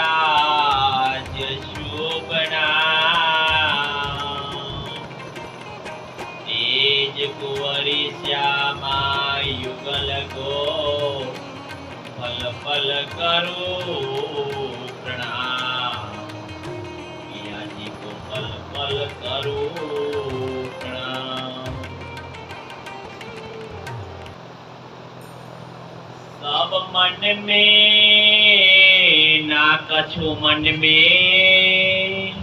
રાજ શોભના તેજ કુંવરી Shyama યુગલ go ફલ ફલ કરો પ્રણામ પિયાજી કો ફલ ફલ કરો પ્રણામ। सब मन में ना कछु मन में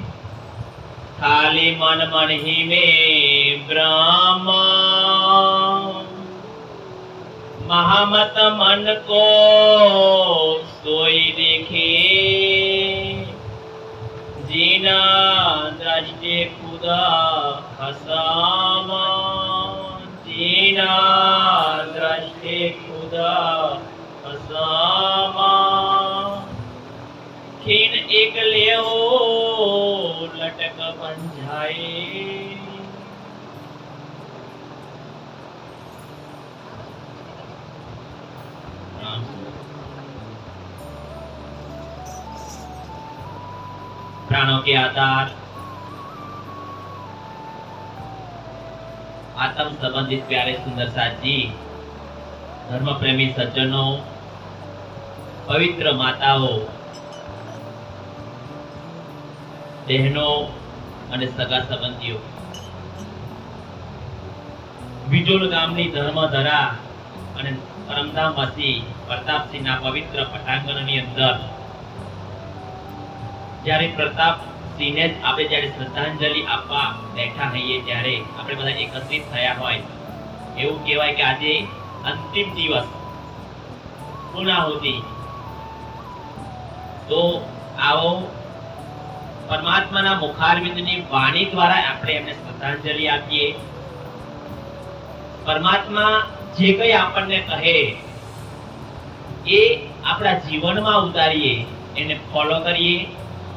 खाली मन मन ही में ब्रह्म महामत मन को सोई देखे जीना दृष्टि खुदा हसामा जीना दृष्टि खुदा खीन एक लेओ लटक पंझाए। प्राणों के आधार आत्म संबंधित प्यारे सुंदर साथ जी, धर्म प्रेमी सज्जनों, पवित्र माताओं, बहनों અને સગા સંબંધીઓ, વિજોલ ગામની ધર્મધરા અને પરમધામવાસી પ્રતાપસિંહના પવિત્ર પટાંગણની અંદર જ્યારે પ્રતાપસિંહને આપણે જ્યારે શ્રદ્ધાંજલિ આપવા બેઠા હોઈએ ત્યારે આપણે બધા એકત્રિત થયા હોય એવું કહેવાય કે આજે અંતિમ દિવસ પૂર્ણાહુતિ। તો આવો પરમાત્માના મુખારવિંદની વાણી દ્વારા આપણે એમને શ્રદ્ધાંજલિ આપીએ। પરમાત્મા જે કંઈ આપણને કહે એ આપણા જીવનમાં ઉતારીએ, એને ફોલો કરીએ,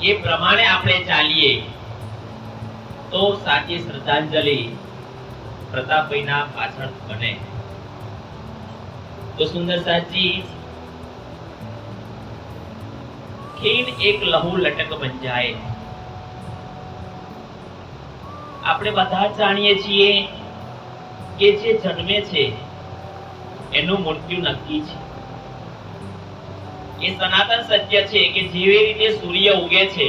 એ પ્રમાણે આપણે ચાલીએ તો સાચી શ્રદ્ધાંજલિ પ્રતાપભાઈના પાછળ બને। तो सुंदर साथी, खीन एक लहू लटक बन जाए। આપણે બધા જાણીએ છીએ કે જે જન્મે છે એનું મૃત્યુ નક્કી છે। એ સનાતન સત્ય છે કે જેવી રીતે સૂર્ય ઉગે છે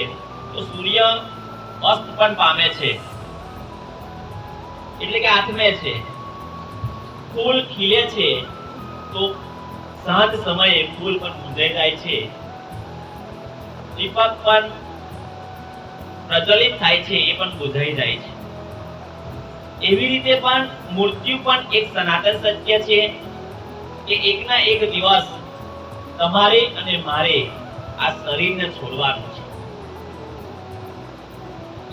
તો સૂર્ય અસ્ત પણ પામે છે, એટલે કે આથમે છે। ફૂલ ખીલે છે તો સાંજ સમયે ફૂલ પણ મુરઝાઈ જાય છે, દીપક પણ પ્રજ્વલિત થાય છે, એ પણ બુઝાઈ જાય છે। એવી રીતે પણ મૃત્યુ પણ એક સનાતન સત્ય છે કે એકના એક દિવસ તમારે અને મારે આ શરીરને છોડવાનું છે।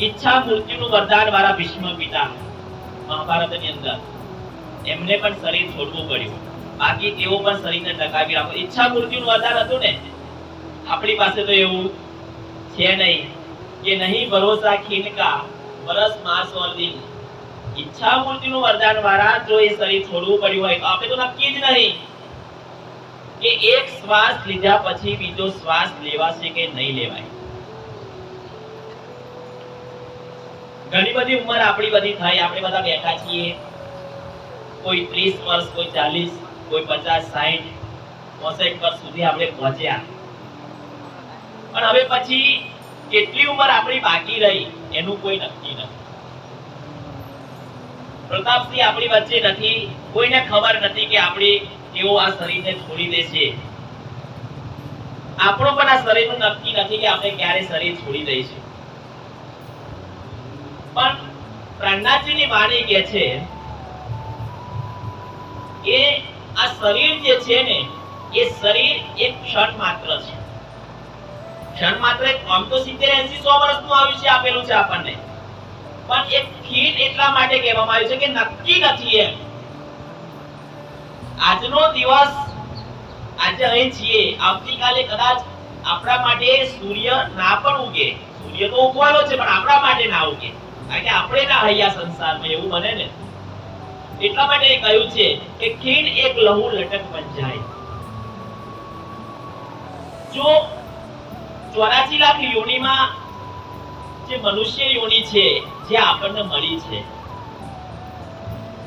ઈચ્છા મૃત્યુનું વરદાન વાળા ભીષ્મ પિતા મહાભારતની અંદર એમને પણ શરીર છોડવું પડ્યું, બાકી તેઓ પણ શરીરને ટકાવી રાખો। ઈચ્છા મૃત્યુનું વરદાન હતું ને, આપણી પાસે તો એવું છે નહીં કે નહીં ભરોસા ખીનકા બરસ માસ ઓર દિન। ઈચ્છા મૃત્યુનું વરદાન વાળા જો એ શરીર છોડવું પડ્યું હોય તો આપણે તો નક્કી જ નહીં કે એક શ્વાસ લીધા પછી બીજો શ્વાસ લેવાશે કે નહીં લેવાય। ઘણી બધી ઉંમર આપણી બધી થઈ, આપણે બધા બેઠા છીએ, કોઈ 30 વર્ષ, કોઈ 40, કોઈ 50, 60, 65 વર્ષ સુધી આપણે પહોંચ્યા, પણ હવે પછી કેટલી ઉંમર આપણી બાકી રહી એનું કોઈ નક્કી નથી। પ્રતાપસિંહ આપણી વચ્ચે નથી, કોઈને ખબર નથી કે આપણી તેઓ આ શરીરને છોડી દેશે। આપણો પણ આ શરીરનું નક્કી નથી કે આપણે ક્યારે શરીર છોડી દઈશું। પણ પ્રહલાદજીની વાણી કહે છે કે આ શરીર જે છે ને એ શરીર એક ક્ષણ માત્ર છે। ક્ષણ માત્ર, આમ તો 70, 80, 100 વર્ષનું આયુષ્ય આપેલું છે આપણને, પણ એક ખીણ એટલા માટે કહેવામાં આવ્યું છે કે નક્કી નથી એમ। આજનો દિવસ આજે અહીં છીએ, આવતીકાલે કદાચ આપણા માટે સૂર્ય ના પણ ઉગે। સૂર્ય તો ઉગવાનો છે પણ આપણા માટે ના ઉગે, કારણ કે આપણે ના હૈયા સંસારમાં, એવું બને ને। એટલા માટે કહ્યું છે કે ખીણ એક લહુ લટક બન જાય। 84 લાખ યોનિમાં જે મનુષ્ય યોનિ છે જે આપણને મળી છે,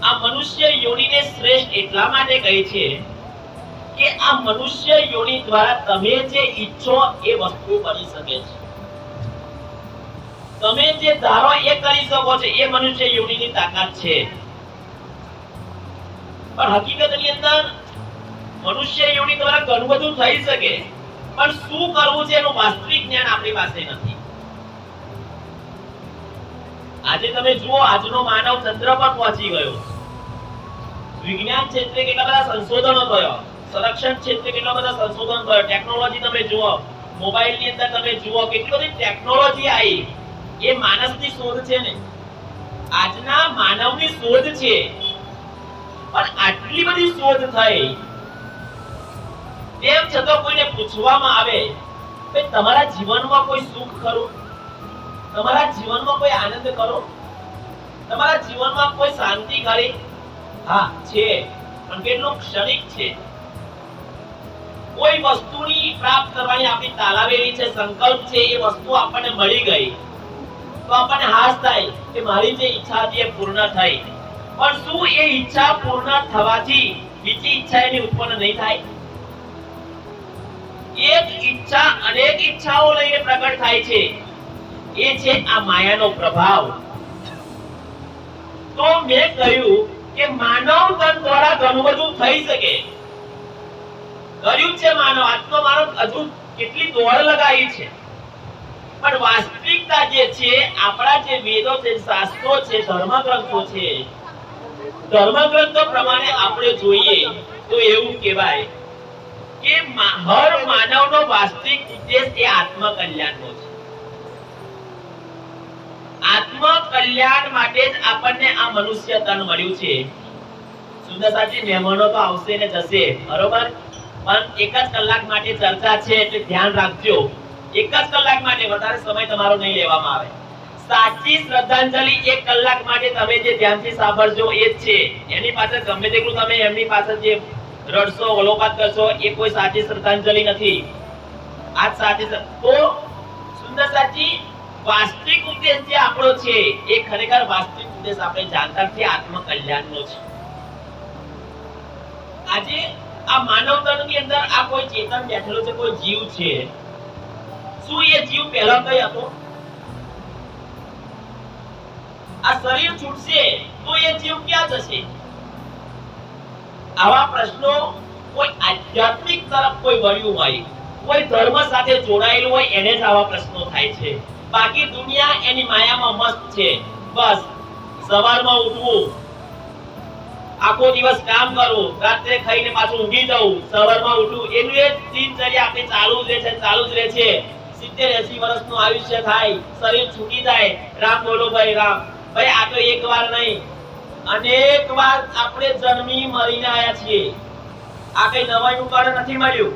આ મનુષ્ય યોનિને શ્રેષ્ઠ એટલા માટે કહે છે કે આ મનુષ્ય યોનિ દ્વારા તમે જે ઈચ્છો એ વસ્તુ બની શકે છે. તમે જે ધારો એ કરી શકો છો, એ મનુષ્ય યોનિની તાકાત છે. પણ હકીકતની અંદર મનુષ્ય યોનિ દ્વારા ઘણું બધું થઈ શકે, પણ શું કરવું છે એનું વાસ્તવિક જ્ઞાન આપણી પાસે નથી. આજે તમે જુઓ, આજનો માનવ ચંદ્ર પર પહોંચી ગયો. વિજ્ઞાન ક્ષેત્રે કેટલા બધા સંશોધનો થયો, સંરક્ષણ ક્ષેત્રે કેટલા બધા સંશોધન થયો, ટેકનોલોજી તમે જુઓ, મોબાઈલની અંદર તમે જુઓ કેટલી બધી ટેકનોલોજી આવી. એ માનવની શોધ છે ને, આજના માનવની શોધ છે. પણ આટલી બધી શોધ થઈ તેમ છતાં કોઈને પૂછવામાં આવે કે તમારા જીવનમાં કોઈ સુખ ખરું, તમારા જીવનમાં કોઈ આનંદ ખરો, તમારા જીવનમાં કોઈ શાંતિ ખરી? હા છે, પણ કેટલું ક્ષણિક છે. કોઈ વસ્તુની પ્રાપ્ત કરવાની આપણી તાલાવેલી છે, સંકલ્પ છે, એ વસ્તુ આપણને મળી ગઈ તો આપણને હાસ થાય કે મારી જે ઈચ્છા હતી એ પૂર્ણ થઈ. પણ શું એ ઈચ્છા પૂર્ણ થવાથી બીજી ઈચ્છા એની ઉત્પન્ન નહીં થાય? એક ઈચ્છા અનેક ઈચ્છાઓ લઈને પ્રગટ થાય છે. એ છે આ માયાનો પ્રભાવ. તો મેં કહ્યું કે માનવ તન દ્વારા ઘણું બધું થઈ શકે. કર્યું છે માનવ, આજનો માનવ હજુ કેટલી દોડ લગાવી છે. પણ વાસ્તવિકતા જે છે, આપણા જે વેદો છે, શાસ્ત્રો છે, ધર્મગ્રંથો છે, ધર્મગ્રંથો પ્રમાણે આપણે જોઈએ તો એવું કહેવાય કે હર માનવનો વાસ્તવિક ઉદ્દેશ એ આત્મકલ્યાણનો છે. આત્મકલ્યાણ માટે જ આપણને આ મનુષ્ય તન મળ્યું છે. સુંદરસાજી, મહેમાનો તો આવશે ને જશે, બરોબર, પણ એક જ કલાક માટે ચર્ચા છે એટલે ધ્યાન રાખજો. એક જ કલાક માટે, વધારે સમય તમારો નહીં લેવામાં આવે. સાચી શ્રદ્ધાંજલિ 1 કલાક માટે તમે જે ધ્યાનથી સાંભળજો એ જ છે. એની પાછળ ગમે તેટલું તમે એમની પાછળ જે રડશો, વલોપાત કરશો, એ કોઈ સાચી શ્રદ્ધાંજલિ નથી. આ સાચી તો સુંદરસાજી, વાસ્તવિક ઉદ્દેશ જે આપણો છે એ ખરેખર વાસ્તવિક ઉદ્દેશ આપણે જાણતા છે, આત્મકલ્યાણનો છે. આજે આ માનવ તનની અંદર આ કોઈ ચેતન બેઠેલો છે, કોઈ જીવ છે. શું એ જીવ પહેલા કઈ હતો? આ શરીર છૂટશે તો એ જીવ ક્યાં જશે? આવા પ્રશ્નો કોઈ આધ્યાત્મિક તરફ કોઈ વળ્યું હોય, કોઈ ધર્મ સાથે જોડાયેલું હોય, એને જ આવા પ્રશ્નો થાય છે. બાકી દુનિયા એની માયામાં મસ્ત છે. બસ સવારમાં ઉઠવું, આખો દિવસ કામ કરવું, રાત્રે ખાઈને પાછું ઊંઘી જવું, સવારમાં ઉઠવું, એનું એ દિનચર્યા આપણે ચાલુ જ રહે છે, ચાલુ જ રહે છે. 70-80 વર્ષનું આયુષ્ય થાય, શરીર છૂટી જાય. રામ બોલો ભાઈ, રામ. ભાઈ, આ તો એક વાર નહીં, અનેક વાર આપણે જન્મી મરીને આયા છીએ. આ કઈ નવાઈનું કારણ નથી મળ્યું.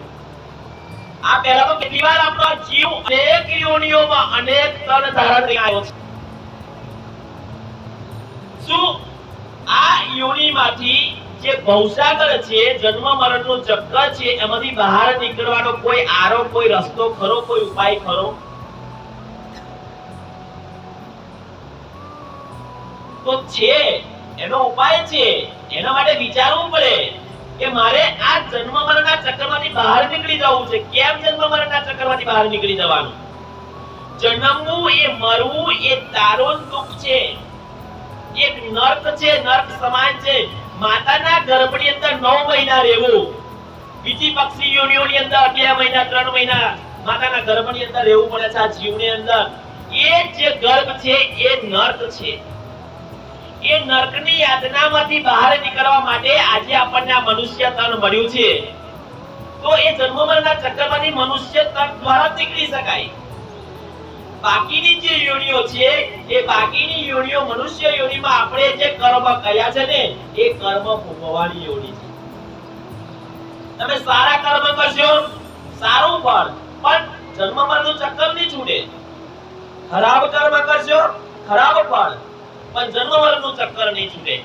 આ પહેલા તો કેટલી વાર આપણો જીવ અનેક યોનિઓમાં અનેક તન ધારણ કરી આવ્યો છે. શું આ યોનિમાંથી જે ભવસાગર છે, જન્મ મરણનું ચક્ર છે, એમાંથી બહાર નીકળવાનો કોઈ આરો, કોઈ રસ્તો ખરો, કોઈ ઉપાય ખરો? તો છે, એનો ઉપાય છે. એના માટે વિચારવું પડે કે મારે આ જન્મ મરણના ચક્રમાંથી બહાર નીકળી જવું છે. કેમ જન્મ મરણના ચક્રમાંથી બહાર નીકળી જવાનું? જન્મવું એ મરવું એ તારું દુઃખ છે, એક નર્ક છે, નર્ક સમાન છે. માતાના ગર્ભની અંદર 9 મહિના રહેવું, બીજી પક્ષી યોનિઓની અંદર 11 મહિના 3 મહિના માતાના ગર્ભની અંદર રહેવું પડે છે. આ જીવની અંદર એ જે ગર્ભ છે એ નર્ક છે. એ નર્કની યાતનામાંથી બહાર નીકળવા માટે આજે આપણને આ મનુષ્ય તન મળ્યું છે. તો એ જન્મ મરણના ચક્રમાંથી મનુષ્ય તન દ્વારા નીકળી શકાય. બાકીની જે યોનિઓ છે, એ બાકીની યોનિઓ મનુષ્ય યોનિમાં આપણે જે કર્મ કર્યા છે ને, એ કર્મ ભોગવવાની યોનિ છે. તમે સારા કર્મ કરશો, સારું ફળ, પણ જન્મ મરણનું ચક્ર નહીં છૂટે. ખરાબ કર્મ કરશો, ખરાબ ફળ, પણ જન્મ મરણનું ચક્ર નહીં છૂટે.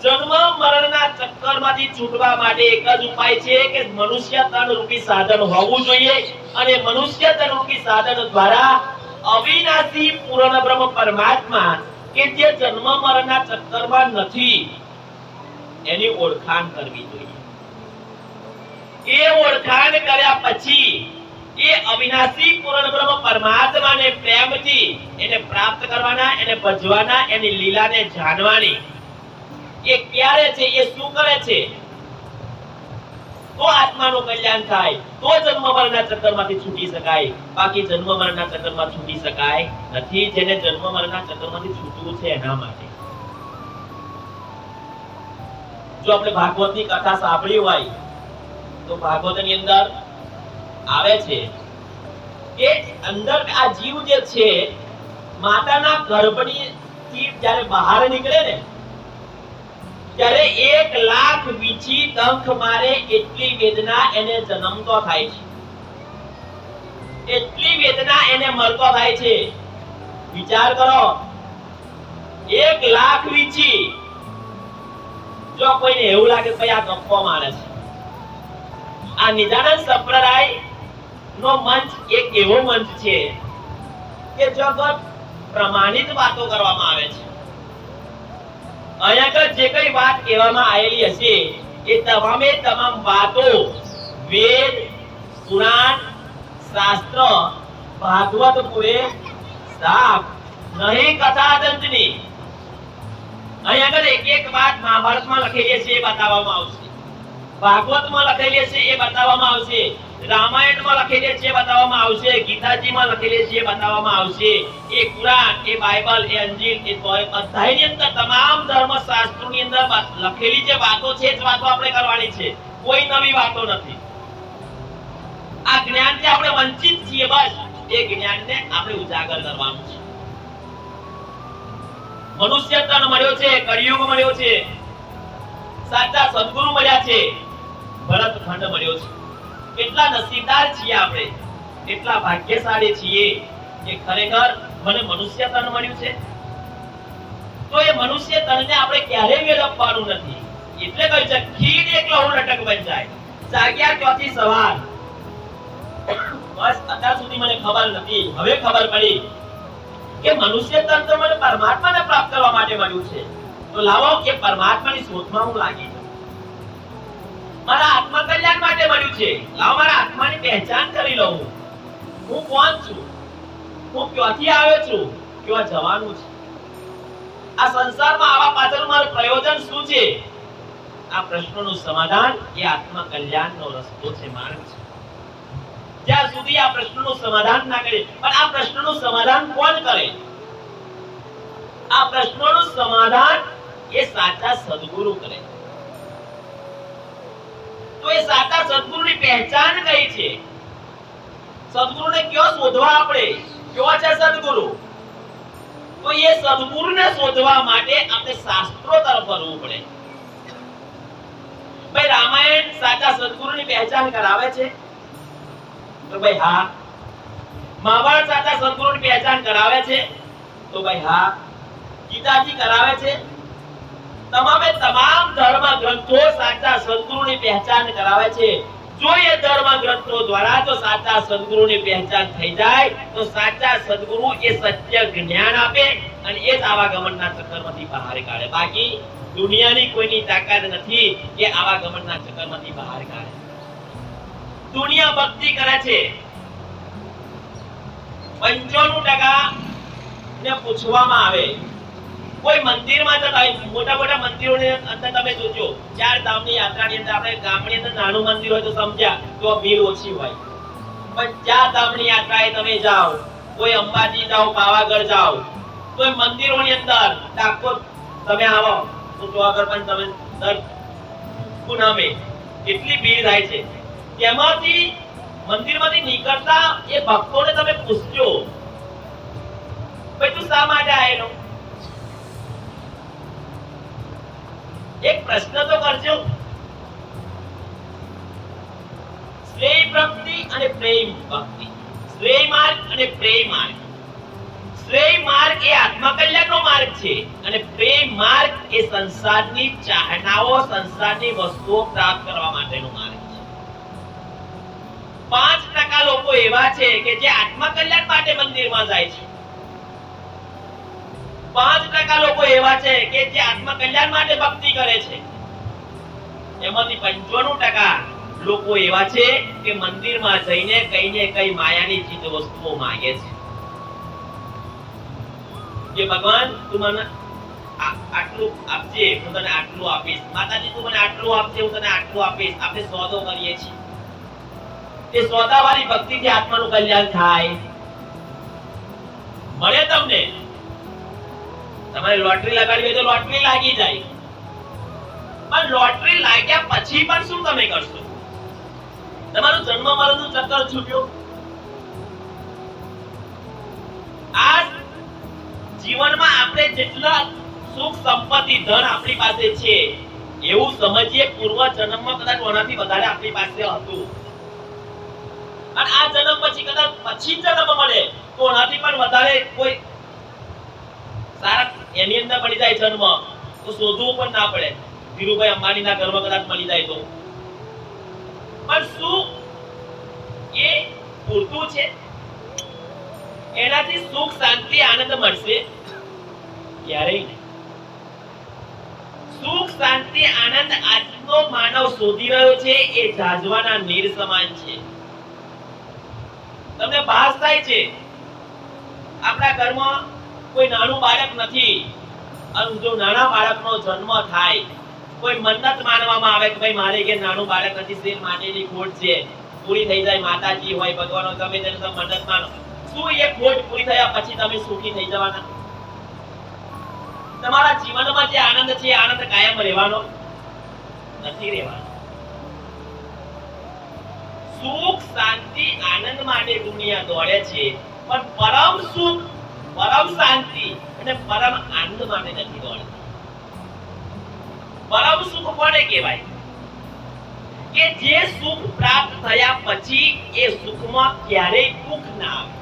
જન્મ મરણના ચક્કરમાંથી છૂટવા માટે એક જ ઉપાય છે કે મનુષ્ય તન રૂપી સાધન હોવું જોઈએ અને મનુષ્ય તન રૂપી સાધન દ્વારા અવિનાશી પૂર્ણ બ્રહ્મ પરમાત્મા કે જે જન્મ મરણના ચક્કરમાં નથી એની ઓળખાણ કરવી જોઈએ. એ ઓળખાણ કર્યા પછી એ અવિનાશી પૂર્ણ બ્રહ્મ પરમાત્માને પ્રેમથી એને પ્રાપ્ત કરવાના, એને ભજવાના, એની લીલાને જાણવાની. એ ક્યારે છે, એ શું કરે છે, તો આત્માનું કલ્યાણ થાય, તો જન્મ મરણના ચક્કરમાંથી છૂટી શકાય. બાકી જન્મ મરણના ચક્કરમાં છૂટી શકાય નથી. જેને જન્મ મરણના ચક્કરમાંથી છૂટવું છે એના માટે. જો આપણે ભાગવતની કથા સાંભળી હોય તો ભાગવતની અંદર આવે છે કે અંદર આ જીવ જે છે માતાના ગર્ભથી જ્યારે બહાર નીકળે ને ત્યારે 1 લાખ વીછી ડંખ મારે એટલી વેદના એને જન્મતો થાય છે, એટલી વેદના એને મરતો થાય છે. વિચાર કરો, 1 લાખ વીછી. જો કોઈને એવું લાગે કે આ ગપ્પો મારે છે, આ નિદાનંદ સંપ્રદાય નો મંચ એક એવો મંચ છે કે જગત પ્રમાણિત વાતો કરવામાં આવે છે. અહીંયા જે કઈ વાત કહેવામાં આવેલી હશે એ તમામે તમામ વાતો વેદ, પુરાણ, શાસ્ત્ર, ભાગવત પુરે સાફ નહીં કથાદંતની. અહીંયા એક એક વાત મહાભારતમાં લખેલી છે એ બતાવવામાં આવશે, ભાગવતમાં લખેલી છે એ બતાવવામાં આવશે, રામાયણમાં લખેલી છે એ બતાવવામાં આવશે, ગીતાજીમાં લખેલી છે એ બતાવવામાં આવશે. એ કુરાન, એ બાઇબલ, એ અંજીલ, એ અધ્યાયની અંદર તમામ ધર્મશાસ્ત્રોની અંદર લખેલી જે વાતો છે એ જ વાતો આપણે કરવાની છે, કોઈ નવી વાતો નથી. આ જ્ઞાનથી આપણે વંચિત છીએ, બસ એ જ્ઞાનને આપણે ઉજાગર કરવાનું છે. મનુષ્ય તન મળ્યો છે, કળિયુગ મળ્યો છે, સાચા સદગુરુ મળ્યા છે, ભરત ખંડ મળ્યો છે. કેટલા નસીબદાર છીએ આપણે, કેટલા ભાગ્યશાળી છીએ કે ખરેખર મને મનુષ્ય તન મળ્યું છે. તો એ મનુષ્ય તનને આપણે ક્યારેય વેડફવાનું નથી. એટલે કહ્યું છે ખીર એક લહુ લટક બન જાય. જાગ્યા ત્યાંથી સવાર. બસ અત્યાર સુધી મને ખબર નથી, હવે ખબર પડી કે મનુષ્ય તન તો મને પરમાત્માને પ્રાપ્ત કરવા માટે મળ્યું છે. તો લાવો કે પરમાત્માની શોધમાં હું લાગી જાઉં. મારા આત્મા કલ્યાણ માટે મળ્યું છે, લાવો મારા આત્માની પહેચાન કરી લઉં. હું કોણ છું, હું ક્યાંથી આવ્યો છું, ક્યાં જવાનું છે, આ સંસારમાં આવા પાછળનું મારું પ્રયોજન શું છે. આ પ્રશ્નોનું સમાધાન એ આત્મા કલ્યાણનો રસ્તો છે, માર્ગ છે. જ્યાં સુધી આ પ્રશ્નનું સમાધાન ના કરે, પણ આ પ્રશ્નનું સમાધાન કોણ કરે? આ પ્રશ્નોનું સમાધાન એ સાચા સદગુરુ કરે. તો એ સાચા સદગુરુની પહેચાન કઈ છે? સદગુરુને ક્યાં શોધવા આપણે? કયો છે સદગુરુ? તો એ સદગુરુને શોધવા માટે આપણે શાસ્ત્રો તરફ વળવું પડે. ભાઈ રામાયણ સાચા સદગુરુની પહેચાન કરાવે છે? તો ભાઈ હા. મહાભારત સાચા સદગુરુની પહેચાન કરાવે છે? તો ભાઈ હા. ગીતાજી કરાવે છે? તમામે તમામ ધર્મ ગ્રંથો સાચા સદગુરુની પહેચાન કરાવે છે. જો એ ધર્મ ગ્રંથો દ્વારા જો સાચા સદગુરુની પહેચાન થઈ જાય તો સાચા સદગુરુ એ સત્ય જ્ઞાન આપે અને એ જ આવાગમનના ચક્કરમાંથી બહાર કાઢે. બાકી દુનિયાની કોઈની તાકાત નથી કે આવાગમનના ચક્કરમાંથી બહાર કાઢે. દુનિયા ભક્તિ કરે છે, 95% ને પૂછવામાં આવે કોઈ મંદિરમાં જતા હોય, મોટા મોટા મંદિરોની અંદર તમે જોજો 4 ધામની યાત્રાની અંદર આપણે ગામની અંદર નાનું મંદિર હોય તો સમજ્યા તો ભીડ ઓછી હોય, પણ 4 ધામની યાત્રાએ તમે જાઓ, કોઈ અંબાજી જાઓ, પાવાગઢ જાઓ, તો મંદિરોની અંદર ડાકોર તમે આવો તો ચોગર પણ તમે દર પૂનમે કેટલી ભીડ થાય છે. તેમાંથી મંદિરમાંથી નીકળતા એ ભક્તોને તમે પૂછજો ભાઈ તું શા માટે આવેલો? એક પ્રશ્ન તો કરજો. શ્રેય ભક્તિ અને પ્રેમ ભક્તિ, શ્રેય માર્ગ અને પ્રેમ માર્ગ. શ્રેય માર્ગ એ આત્મકલ્યાણનો માર્ગ છે અને પ્રેમ માર્ગ એ સંસારની ચાહનાઓ, સંસારની વસ્તુઓ પ્રાપ્ત કરવા માટેનો માર્ગ છે. 5% લોકો એવા છે કે જે આત્મકલ્યાણ માટે મંદિરમાં જાય છે. 5% લોકો એવા છે કે જે આત્મકલ્યાણ માટે ભક્તિ કરે છે. એમાંથી 95% લોકો એવા છે કે મંદિરમાં જઈને કઈ ને કઈ માયાની ચીજ વસ્તુઓ માંગે છે કે ભગવાન તું મને આટલું આપજે, હું તને આટલું આપીશ. માતાજી તું મને આટલું આપજે, હું તને આટલું આપીશ. આપણે સોદો કરીએ છીએ. એ સોદાવાળી ભક્તિથી આત્માનું કલ્યાણ થાય. મળે તમને, તમારે લોટરી લગાડવી હોય તો લોટરી લાગી જાય, પણ લોટરી લાગ્યા પછી પણ શું તમે કરશો? તમારું જન્મ મરણનું ચક્કર છૂટ્યું. આ જીવનમાં આપણે જેટલા સુખ સંપત્તિ ધન આપણી પાસે છે એવું સમજીએ પૂર્વ જન્મમાં કદાચ ઓનાથી વધારે આપણી પાસે હતું, અને આ જન્મ પછી કદાચ પછી જન્મ મળે તો ઓનાથી પણ વધારે કોઈ સારા એની અંદર મળી જાય જન્મ તો શોધવું પણ ના પડે. ધીરુભાઈ અંબાણીના ઘરમાં કદાચ મળી જાય તો, પણ શું એ પૂરતું છે? એનાથી સુખ શાંતિ આનંદ મળશે? ક્યારેય નહીં. સુખ શાંતિ આનંદ આજનો માનવ શોધી રહ્યો છે એ જાજવાના નીર સમાન છે. તમને ભાસ થાય છે આપણા ઘરમાં કોઈ નાનું બાળક નથી, અને જો નાના બાળકનો જન્મ થાય કોઈ મન્નત માનવામાં આવે કે ભાઈ મારે કે નાનું બાળક નથી, શેર માટેની ખોટ છે, પૂરી થઈ જાય. માતાજી હોય, ભગવાન તમે તેને મન્નત માનો. શું એ ખોટ પૂરી થયા પછી તમે સુખી થઈ જવાના? તમારા જીવનમાં જે આનંદ છે આનંદ કાયમ રહેવાનો નથી રહેવાનો. સુખ શાંતિ આનંદ માટે દુનિયા દોડે છે, પણ પરમ સુખ, પરમ શાંતિ અને પરમ આનંદ માટે નથી દોડતી. પરમ સુખ કોને કહેવાય? કે જે સુખ પ્રાપ્ત થયા પછી એ સુખમાં ક્યારેય દુઃખ ના આવે.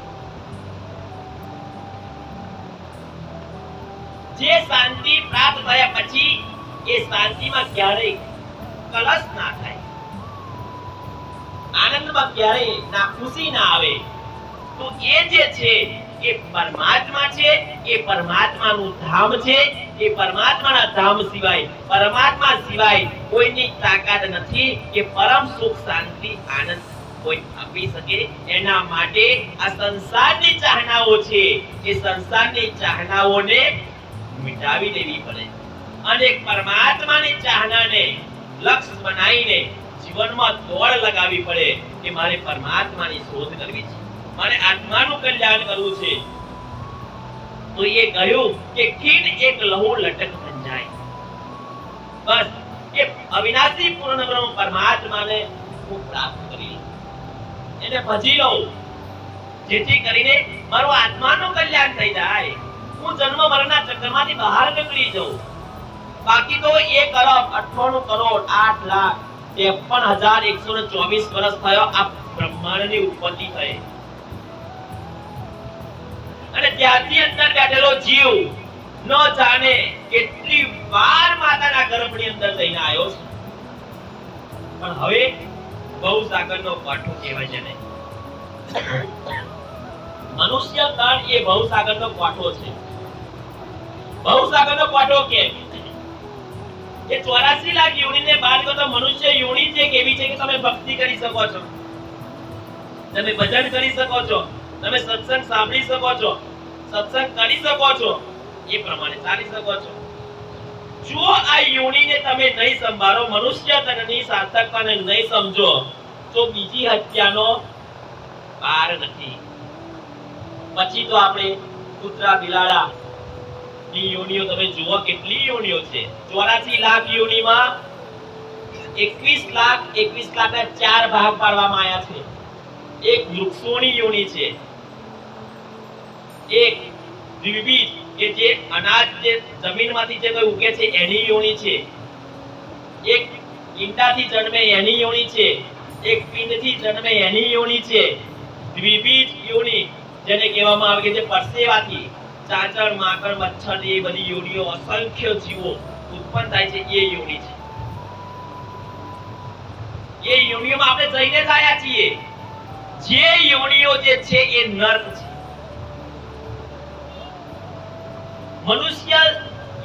જે શાંતિ પ્રાપ્ત થયા પછી એ શાંતિમાં ક્યારેય કલશ ના થાય, આનંદમાં ક્યારેય ના ખુશી ના આવે. તો એ જે છે એ પરમાત્મા છે, એ પરમાત્માનું ધામ છે. એ પરમાત્માના ધામ સિવાય, પરમાત્મા સિવાય કોઈની તાકાત નથી કે પરમ સુખ શાંતિ આનંદ કોઈ આપી શકે. એના માટે આ સંસારની ચાહનાઓ છે એ સંસારની ચાહનાઓને મિટાવી દેવી પડે અને પરમાત્માની ચાહનાને લક્ષ્ય બનાવીને જીવનમાં દોડ લગાવવી પડે કે મારે પરમાત્માની શોધ કરવી છે, મારે આત્માનું કલ્યાણ કરવું છે. તો એ કહ્યું કે ખીન એક લહુ લટક ભંજાય. બસ એ અવિનાશી પૂર્ણ બ્રહ્મ પરમાત્માને હું પ્રાપ્ત કરી લઉં, એને ભજી લઉં, જેથી કરીને મારું આત્માનું કલ્યાણ થઈ જાય. હું જન્મ મરણના ચક્કરમાંથી બહાર નીકળી જાઉં. બાકી તો 1,98,53,124 વર્ષ થયો આ બ્રહ્માંડની ઉત્પત્તિ થઈ, અને ત્યારથી અંદર બેઠેલો જીવ ન જાણે કેટલી વાર માતાના ગર્ભની અંદર જઈને આવ્યો છે. પણ હવે ભવસાગરનો કાંઠો કહેવાય છે ને, મનુષ્ય તન એ ભવસાગરનો કાંઠો છે. ભવસાગરનો કાંઠો કેમ? એ 84 લાખ યોનિને બાદ કરતો મનુષ્ય યોનિ છે કેવી છે કે તમે ભક્તિ કરી શકો છો, તમે ભજન કરી શકો છો, તમે સત્સંગ સાંભળી શકો છો, સત્સંગ કરી શકો છો, એ પ્રમાણે ચાલી શકો છો. જો આ યોનિને તમે નહીં સંભાળો, મનુષ્ય તનની સાર્થકતાને નહીં સમજો તો બીજી હત્યાનો પાર નથી. પછી તો આપણે કૂતરા બિલાડા ની યોનિઓ તમે જુઓ કેટલી યોનિઓ છે. 84 લાખ યોનિમાં 21 લાખ ના 4 ભાગ પાડવામાં આવ્યા છે. એક વૃક્ષોની યોનિ છે, એક દ્વિબીજ કે જે અનાજ જે જમીનમાંથી જે કોઈ ઉગે છે એની યોનિ છે, એક ઈંડાથી જન્મે એની યોનિ છે, એક પિંડથી જન્મે એની યોનિ છે. દ્વિબીજ યોનિ જેને કહેવામાં આવે કે જે પરસેવાથી ચાચર માકડ મચ્છર એ બધી યોનિઓ અસંખ્ય જીવો ઉત્પન્ન થાય છે એ યોનિ છે. એ યોનિઓમાં આપણે જઈને જ આયા છીએ. જે યોનિઓ જે છે એ નર્ક છે. મનુષ્ય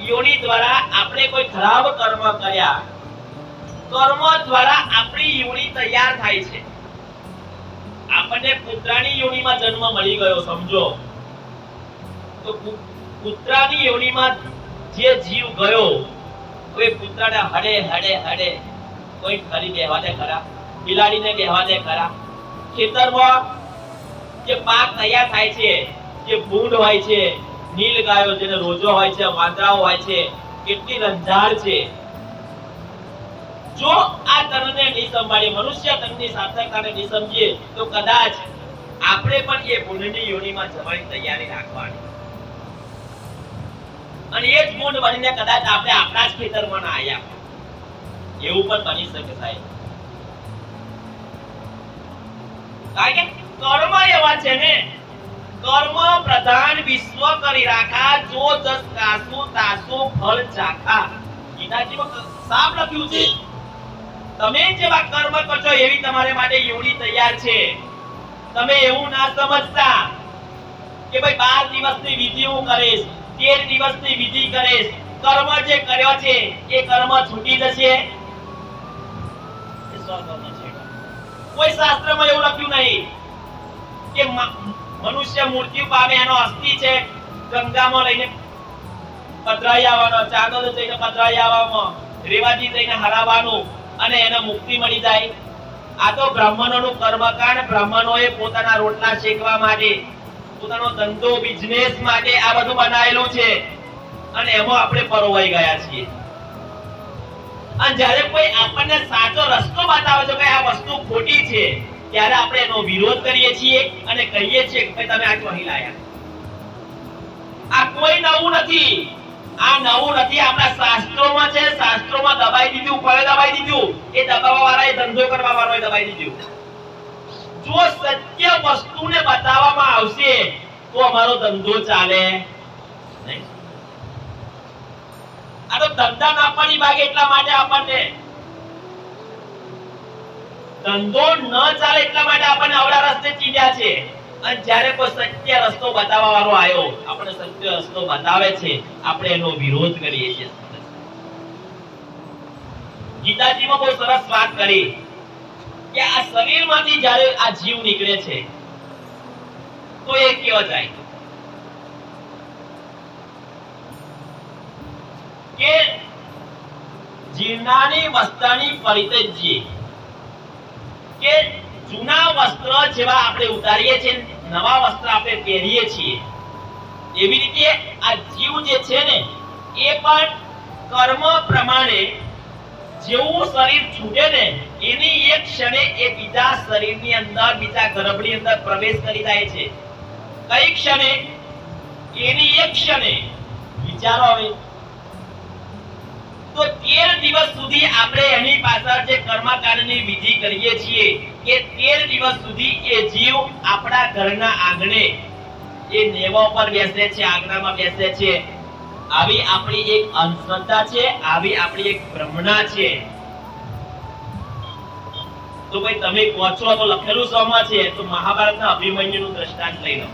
યોનિ દ્વારા આપણે કોઈ ખરાબ કર્મ કર્યા, કર્મ દ્વારા આપણી યોનિ તૈયાર થાય છે. આપણને પુત્રાની યોનિમાં જન્મ મળી ગયો સમજો તો પુત્રાની યોનિમાં જે જીવ ગયો એ પુત્રને હડે હડે હડે કોઈ ખરી બેહવા દે ખરા, બિલાડીને બેહવા દે ખરા. ખેતરમાં જે પાક તૈયાર થાય છે, જે ભૂંડ હોય છે, નીલ ગાયો જેને રોજો હોય છે, વાંદરાઓ હોય છે, કેટલી રંજાડ છે. જો આ તનને નહીં સંભાળીએ, મનુષ્ય તનની સાર્થકતાને નહીં સમજીએ તો કદાચ આપણે પણ એ ભૂંડની યોનિમાં જવાની તૈયારી રાખવાની અને એ જ ભૂંડ બનીને કદાચ આપણે આપણા જ ખેતરમાં ના આવ્યા એવું પણ બની શકે સાહેબ. કારણ કે કર્મ એવા છે ને, કર્મ પ્રધાન વિશ્વ કરી રાખા, જો જસ કાસુ તાસુ ફળ ચાખા. ગીતાજીમાં સાફ લખ્યું છે તમે જેવા કર્મ કરશો એવી તમારે માટે યોનિ તૈયાર છે. તમે એવું ના સમજતા કે ભાઈ 12 દિવસની વિધિ હું કરીશ, 13 દિવસની વિધિ કરીશ, કર્મ જે કર્યો છે એ કર્મ છૂટી જશે. કોઈ શાસ્ત્રમાં એવું લખ્યું નહીં કે મનુષ્ય મૃત્યુ પામે એનો અસ્થિ છે ગંગામાં લઈને પધરાઈ આવવાનો, ચાંદોદ જઈને પધરાઈ આવવાનો, રેવાજી જઈને હરાવવાનું અને એને મુક્તિ મળી જાય. આ તો બ્રાહ્મણોનું કર્મકાંડ. બ્રાહ્મણોએ પોતાના રોટલા શેકવા માટે, પોતાનો ધંધો બિઝનેસ માટે આ બધું બનાવેલું છે અને એમાં આપણે પરોવાઈ ગયા છીએ. અને જ્યારે કોઈ આપણને સાચો રસ્તો બતાવે છે કે આ વસ્તુ ખોટી છે ત્યારે આપણે એનો વિરોધ કરીએ છીએ અને કહીએ છીએ કે તમે આ ચોહી લાયા. આ કોઈ નવું નથી, આ નવું નથી. આપણા શાસ્ત્રોમાં છે, શાસ્ત્રોમાં દબાઈ દીધું. કોણે દબાઈ દીધું? એ દબાવવા વાળાએ, ધંધો કરવા વાળાએ દબાઈ દીધું. જો સત્ય વસ્તુને બતાવવામાં આવશે તો અમારો ધંધો ચાલે નહીં. આ તો ધંધા નાપવાની ભાગ એટલા માટે આપણને ધંધો ન ચાલે એટલા માટે આપણને અવળા રસ્તે ચીડ્યા છે. અને જ્યારે કોઈ સત્ય રસ્તો બતાવવા વાળો આવ્યો, આપણે સત્ય રસ્તો બતાવે છે, આપણે એનો વિરોધ કરીએ છીએ. ગીતાજીમાં બહુ સરસ વાત કરી કે આ શરીરમાંથી જ્યારે આ જીવ નીકળે છે તો એ કેવો જાય કે જીર્ણાની વસ્ત્રાની પરિત્યજ્ય, કે જૂના વસ્ત્ર જેવા આપણે ઉતારીએ છીએ, નવા વસ્ત્ર આપણે પહેરીએ છીએ, એવી રીતે આ જીવ જે છે ને એ પણ કર્મ પ્રમાણે જેવું શરીર છૂટે ને એની એક ક્ષણે એ બીજા શરીરની અંદર, બીજા ગર્ભની અંદર પ્રવેશ કરી જાય છે. કઈ ક્ષણે? એની એક ક્ષણે. વિચારો હવે તો 13 દિવસ સુધી આપણે એની પાછળ જે કર્મકાંડની વિધિ કરીએ છીએ કે 13 દિવસ સુધી એ જીવ આપણા ઘરના આંગણે એ નેવા પર બેસે છે, આંગણામાં બેસે છે. આવી આપણી એક અંધશ્રદ્ધા છે, આવી આપણી એક ભ્રમણા છે. તો ભાઈ તમે કહો છો તો લખેલું શોમાં છે તો મહાભારતના અભિમન્યુનું દ્રષ્ટાંત લઈ લો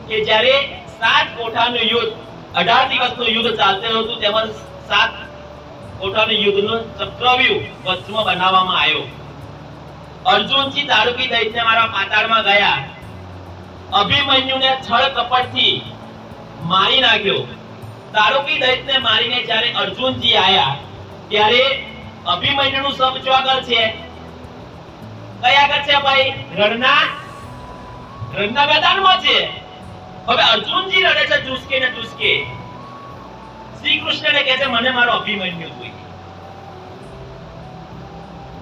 કે જ્યારે 7 કોઠાનું યુદ્ધ, 18 દિવસનું યુદ્ધ ચાલતું હતું, તેમાં 7 કોઠાનું યુદ્ધનું ચક્રવ્યૂહ વચમાં બનાવવામાં આવ્યો. અર્જુનજી દારૂકી દૈત્ય મારા પાતાળમાં ગયા, અભિમન્યુને છળ કપટથી મારી નાખ્યો. દારૂકી દૈત્યને મારીને જ્યારે અર્જુનજી આયા ત્યારે અભિમન્યુનું સબ ચોગર છે. કયા આગળ છે ભાઈ? રણના મેદાનમાં છે. હવે અર્જુનજી રડે છે ચૂસકે ને ચૂસકે. શ્રી કૃષ્ણને કહે છે મને મારો અભિમન્યુ જોઈએ.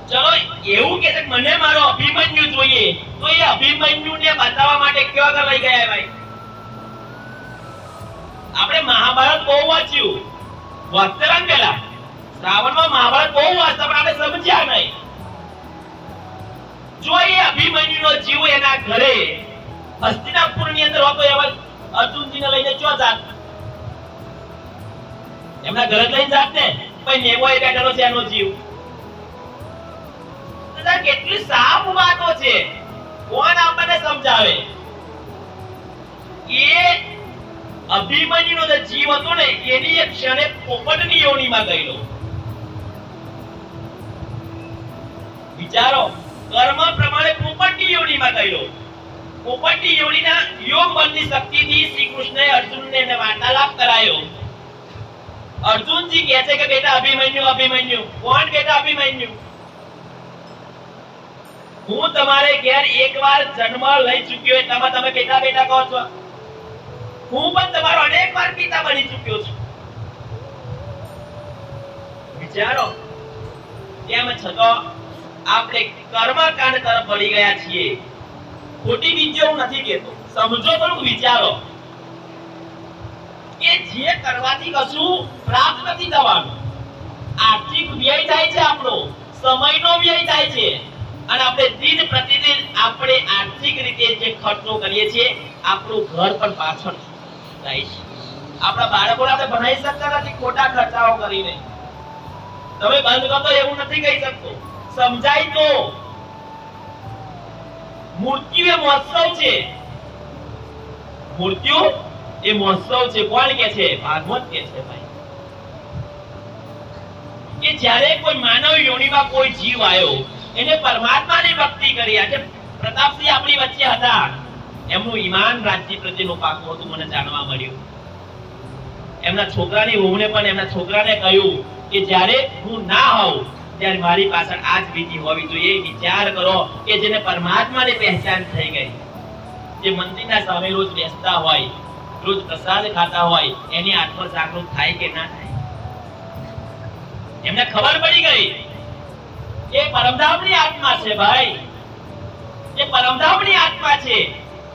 ચલો એવું કહે છે મને મારો અભિમન્યુ જોઈએ તો એ અભિમન્યુને બતાવવા માટે કેવા આગળ લઈ ગયા ભાઈ? આપણે મહાભારત બહુ વાંચ્યું, વાંચતા પેલા શ્રાવણમાં મહાભારત બહુ વાંચતા પણ આપણે સમજ્યા નહીં. જો એ અભિમન્યુનો જીવ એના ઘરે હસ્તિનાપુરની અંદર હતો એવા અર્જુનજીને લઈને ચો જાત, એમના ઘરે લઈને જાત ને, ભાઈ નેવો એ બેઠેલો છે એનો જીવ. કેટલી સાફ વાતો છે, કોણ આપણને સમજાવે? એ અભિમન્યુનો જે જીવ હતો ને એની એક ક્ષણે પોપટની યોનિમાં ગયેલો. વિચારો, કર્મ પ્રમાણે પોપટની યોનિમાં ગયેલો. પોપટની યોનિના યોગ બળની શક્તિથી શ્રી કૃષ્ણએ અર્જુનને વાર્તાલાપ કરાયો. અર્જુનજી કહે છે કે બેટા અભિમન્યુ, અભિમન્યુ. કોણ બેટા અભિમન્યુ? હું તમારે ઘેર એકવાર જન્મ લઈ ચૂક્યો, એટલામાં તમે બેટા બેટા કહો છો. હું પણ તમારો અનેક વાર પિતા બની ચૂક્યો છું. વિચારો, તેમ છતાં આપણે કર્મકાંડ તરફ વળી ગયા છીએ. ખોટી વિદ્યા હું નથી કહેતો, સમજો થોડું, વિચારો કે જે કરવાથી કશું પ્રાપ્ત નથી થવાનું. આર્થિક વ્યય થાય છે, આપણો સમયનો વ્યય થાય છે, અને આપણે દિન પ્રતિદિન આપણે આર્થિક રીતે જે ખર્ચો કરીએ છીએ, આપણું ઘર પણ પાછળ જાય છે. આપણા બાળકોને આપણે ભણાવી શકતા નથી ખોટા ખર્ચાઓ કરીને. તમે બંધ કરો એવું નથી કહી શકતો, સમજાય તો. મૃત્યુ એ મહોત્સવ છે, મૃત્યુ એ મહોત્સવ છે. કોણ કે છે? ભાગવત કે છે ભાઈ, કે જ્યારે કોઈ માનવ યોનિમાં કોઈ જીવ આવ્યો, એને પરમાત્માની ભક્તિ કરી. આજે પ્રતાપસિંહ આપણી વચ્ચે હતા, એમનું ઈમાન રાજ્ય પ્રત્યેનું પાકું હતું, મને જાણવા મળ્યું. એમના છોકરાની વહુને પણ એમના છોકરાને કહ્યું કે જ્યારે હું ના હોઉં ત્યારે મારી પાછળ આ જ વિધિ હોવી જોઈએ. વિચાર કરો કે જેને પરમાત્માની પહેચાન થઈ ગઈ, જે મંદિરના સામે રોજ બેસતા હોય, રોજ પ્રસાદ ખાતા હોય, એની આત્મા જાગૃત થાય કે ના થાય? એમને ખબર પડી ગઈ એ પરમધામની આત્મા છે ભાઈ, એ પરમધામની આત્મા છે.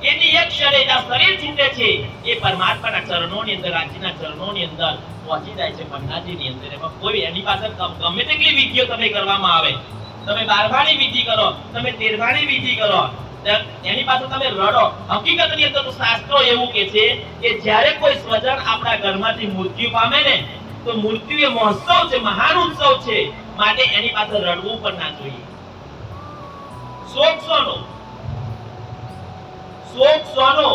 એની એક ક્ષણે આ શરીર છૂટે છે, એ પરમાત્માના ચરણોની અંદર, રાજ્યના ચરણોની અંદર પહોંચી જાય છે, પન્નાજીની અંદર. એમાં કોઈ એની પાસે ગમે તેટલી વિધિઓ તમે કરવામાં આવે, તમે 12માની વિધિ કરો, તમે 13માની વિધિ કરો, એની પાસે તમે રડો. હકીકતની અંદર તો શાસ્ત્રો એવું કહે છે કે જ્યારે કોઈ સ્વજન આપણા ઘરમાંથી મૃત્યુ પામે ને, તો મૃત્યુ એ મહોત્સવ છે, મહાન ઉત્સવ છે, માટે એની પાસે રડવું પણ ના જોઈએ. શોક શોનો? શોક શોનો?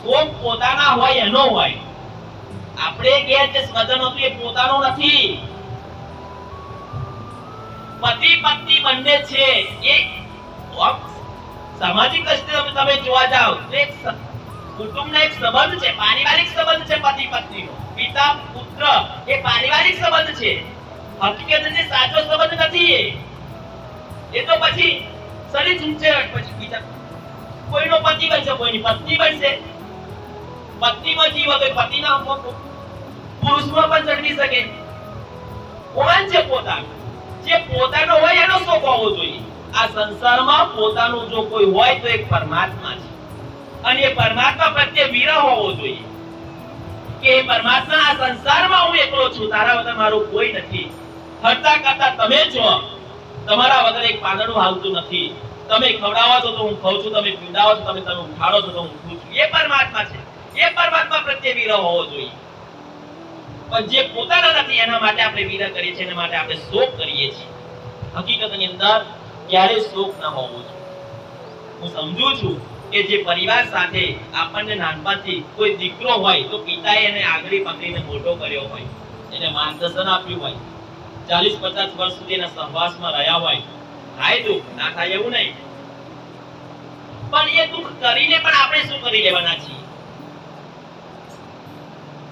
શોક પોતાના હોય એનો હોય. આપણે ઘેર જે સ્વજન હતું એ પોતાનું નથી. પતિ પત્ની બંને છે, એ સામાજિક દ્રષ્ટિએ તમે જોવા જાઓ તો એક કુટુંબનો એક સંબંધ છે, પારિવારિક સંબંધ છે. પતિ પત્નીનો, પિતા પુત્ર, એ પારિવારિક સંબંધ છે. હકીકતને સાચો સંબંધ નથી. એ તો પછી શરીર છૂટશે, પછી બીજા કોઈનો પતિ બનશે, કોઈની પત્ની બનશે. પત્નીમાં જીવ હોય પતિના પુરુષમાં પણ જન્મી શકે. કોણ છે પોતાનો? જે પોતાનો હોય એનો શોખ હોવો જોઈએ. આ સંસારમાં પોતાનું જો કોઈ હોય તો એક પરમાત્મા છે, અને એ પરમાત્મા પ્રત્યે વિરહ હોવો જોઈએ કે એ પરમાત્મા, આ સંસારમાં હું એકલો છું, તારા વગર મારું કોઈ નથી. હરતા કરતા તમે છો, તમારા વગર એક પાંદડું હાલતું નથી. તમે ખવડાવો છો તો હું ખાઉં છું, તમે પીવડાવો છો, તમે ઉઠાડો છો તો હું ઉઠું છું. એ પરમાત્મા છે. એ પરમાત્મા પ્રત્યે વિરહ હોવો જોઈએ. પણ જે પોતાના નથી એના માટે આપણે વિરહ કરીએ છીએ, એના માટે આપણે શોક કરીએ છીએ. હકીકતની અંદર ક્યારે શોક ન હોવો જોઈએ. હું સમજુ છું કે જે પરિવાર સાથે આપણને નાનપણથી કોઈ દીકરો હોય તો પિતાએ એને આગળ પકડીને મોટો કર્યો હોય, એને માર્ગદર્શન આપ્યું હોય, 40-50 વર્ષ સુધી એના સહવાસમાં રહ્યા હોય, થાય દુઃખ, ના થાય એવું નહીં. પણ એ દુઃખ કરીને પણ આપણે શું કરી લેવાના છીએ?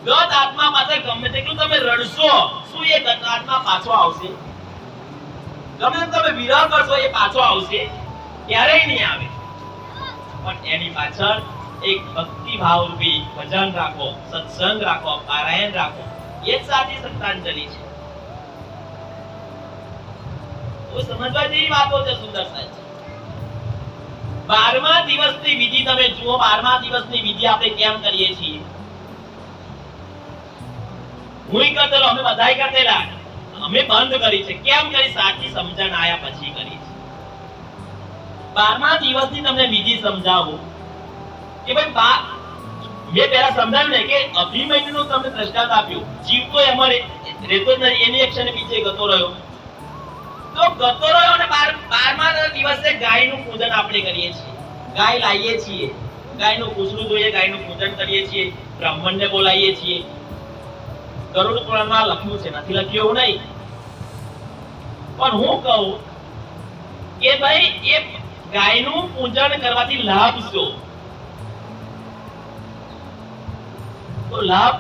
ગત આત્મા પાસે ગમે તેટલું તમે રડશો, શું એ ગત આત્મા પાછો આવશે? ગમે તેમ તમે વિરહ કરશો, એ પાછો આવશે? ક્યારેય નહીં આવે. પણ એની પાછળ એક ભક્તિ ભાવરૂપી ભજન રાખો, સત્સંગ રાખો, પારાયણ રાખો, એ જ સાચી શ્રદ્ધાંજલિ છે. તો સમજવા જેવી વાતો છે સુંદર સાહેબ. 12મા દિવસની વિધિ તમે જુઓ. 12મા દિવસની વિધિ આપણે કેમ કરીએ છીએ? હું કરતેલો, અમે બધાય કરતેલા, અમે બંધ કરી છે. કેમ કરી? સાચી સમજણ આયા પછી કરી છે. 12મા દિવસની તમને વિધિ સમજાવું કે ભાઈ બા મેં પહેલા સમજાવ્યું ને કે અભિમન્યુનું તમને દ્રષ્ટાંત આપ્યું, જીવ તો એમાં રહેતો જ નથી, એની એક્શન બીજે ગતો રહ્યો. તો ગતો રહ્યો અને 12મા દિવસે ગાયનું પૂજન આપણે કરીએ છીએ, ગાય લાવીએ છીએ, ગાયનું પૂછડું ધોઈએ, ગાયનું પૂજન કરીએ છીએ, બ્રાહ્મણને બોલાવીએ છીએ. ગરુડ પુરાણમાં લખ્યું છે, નથી લખ્યું એવું નહીં. પણ હું કહું કે ભાઈ એ ગાયનું પૂજન કરવાથી લાભ શું? તો લાભ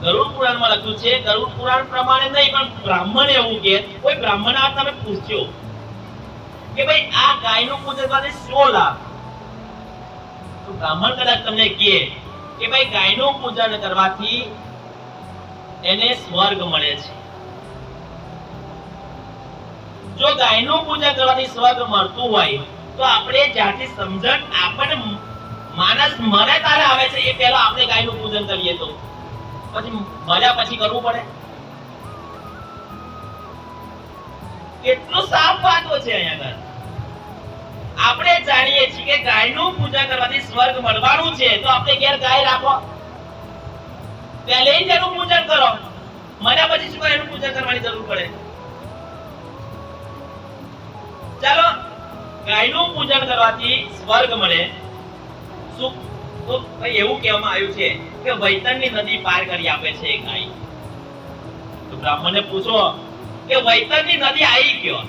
ગરુડ પુરાણમાં લખ્યું છે. ગરુડ પુરાણ પ્રમાણે નહીં, પણ બ્રાહ્મણ એવું કે, કોઈ બ્રાહ્મણ આ તમે પૂછ્યો કે ભાઈ આ ગાયનું પૂજન કરવાથી શું લાભ, તો બ્રાહ્મણ કદાચ તમને કહે કે ભાઈ ગાયનું પૂજન કરવાથી એને સ્વર્ગ મળે છે. જો ગાયનું પૂજન કરવાથી સ્વર્ગ મળતું હોય તો આપણે જ્યાંથી સમજણ આપણને માણસ મરે ત્યારે આવે છે એ પહેલા આપણે ગાયનું પૂજન કરીએ તો પછી મર્યા પછી કરવું પડે? કેટલું સાફ વાતો છે અહીંયા આગળ. આપણે જાણીએ છીએ કે ગાયનું પૂજન કરવાથી સ્વર્ગ મળવાનું છે, તો આપણે ઘેર ગાય રાખો, પહેલે જ એનું પૂજન કરો, મર્યા પછી શું એનું પૂજન કરવાની જરૂર પડે? ચાલો, ગાયનું પૂજન કરવાથી સ્વર્ગ મળે શું? તો ભાઈ એવું કહેવામાં આવ્યું છે કે વૈતરણી નદી પાર કરી આપે છે ગાય. તો બ્રાહ્મણને પૂછો કે વૈતરણી નદી આવી ક્યો?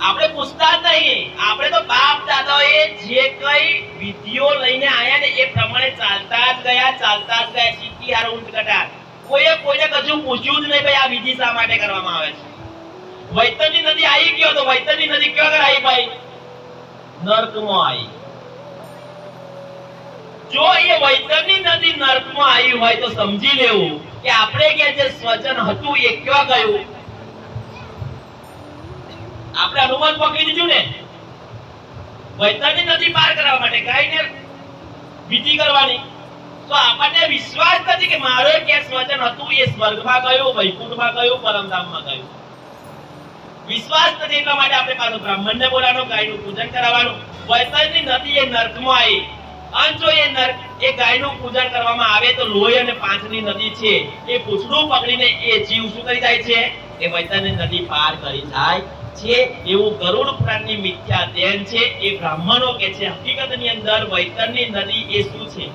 આપણે પૂછતા જ નહીં. આપણે તો બાપ દાદાઓએ જે કઈ વિધિઓ લઈને આયા ને એ પ્રમાણે ચાલતા જ ગયા, સીધી હાર ઊંટ કટાર. કોઈએ કશું પૂછ્યું જ નહીં ભાઈ આ વિધિ શા માટે કરવામાં આવે છે. વૈતરણી નદી આવી ગયો તો વૈતરણી નદી ક્યાં આગળ આવી ભાઈ? નર્કમાં આવી. જો એ વૈતરણી નદી નર્કમાં આવી હોય તો સમજી લેવું કે આપણે કે જે સ્વજન હતું એ ક્યાં ગયું? આપણે અનુમાન પકડી દીધું ને. વૈતરણી નદી પાર કરવા માટે ગાયને વિધિ કરવાની, તો આપણને વિશ્વાસ નથી કે મારો કે સ્વજન હતું એ સ્વર્ગમાં ગયું, વૈકુંઠમાં ગયું, પરમધામમાં ગયું. વિશ્વાસ નથી એટલા માટે આપણે પાછો બ્રાહ્મણને બોલાવવાનો, ગાયનું પૂજન કરાવવાનું. વૈતરણી નદી એ નર્કમાં આવી અને જો એ ગાયનું પૂજન કરવામાં આવે તો લોહી અને પાંચની નદી છે એ પૂછડું પકડીને એ જીવ શું કરી જાય છે? એ વૈતરણી નદી પાર કરી જાય છે. એવું ગરુડ પુરાણની મિથ્યા ધ્યાન છે. એ બ્રાહ્મણો કે છે હકીકતની અંદર વૈતરણી નદી એ શું છે?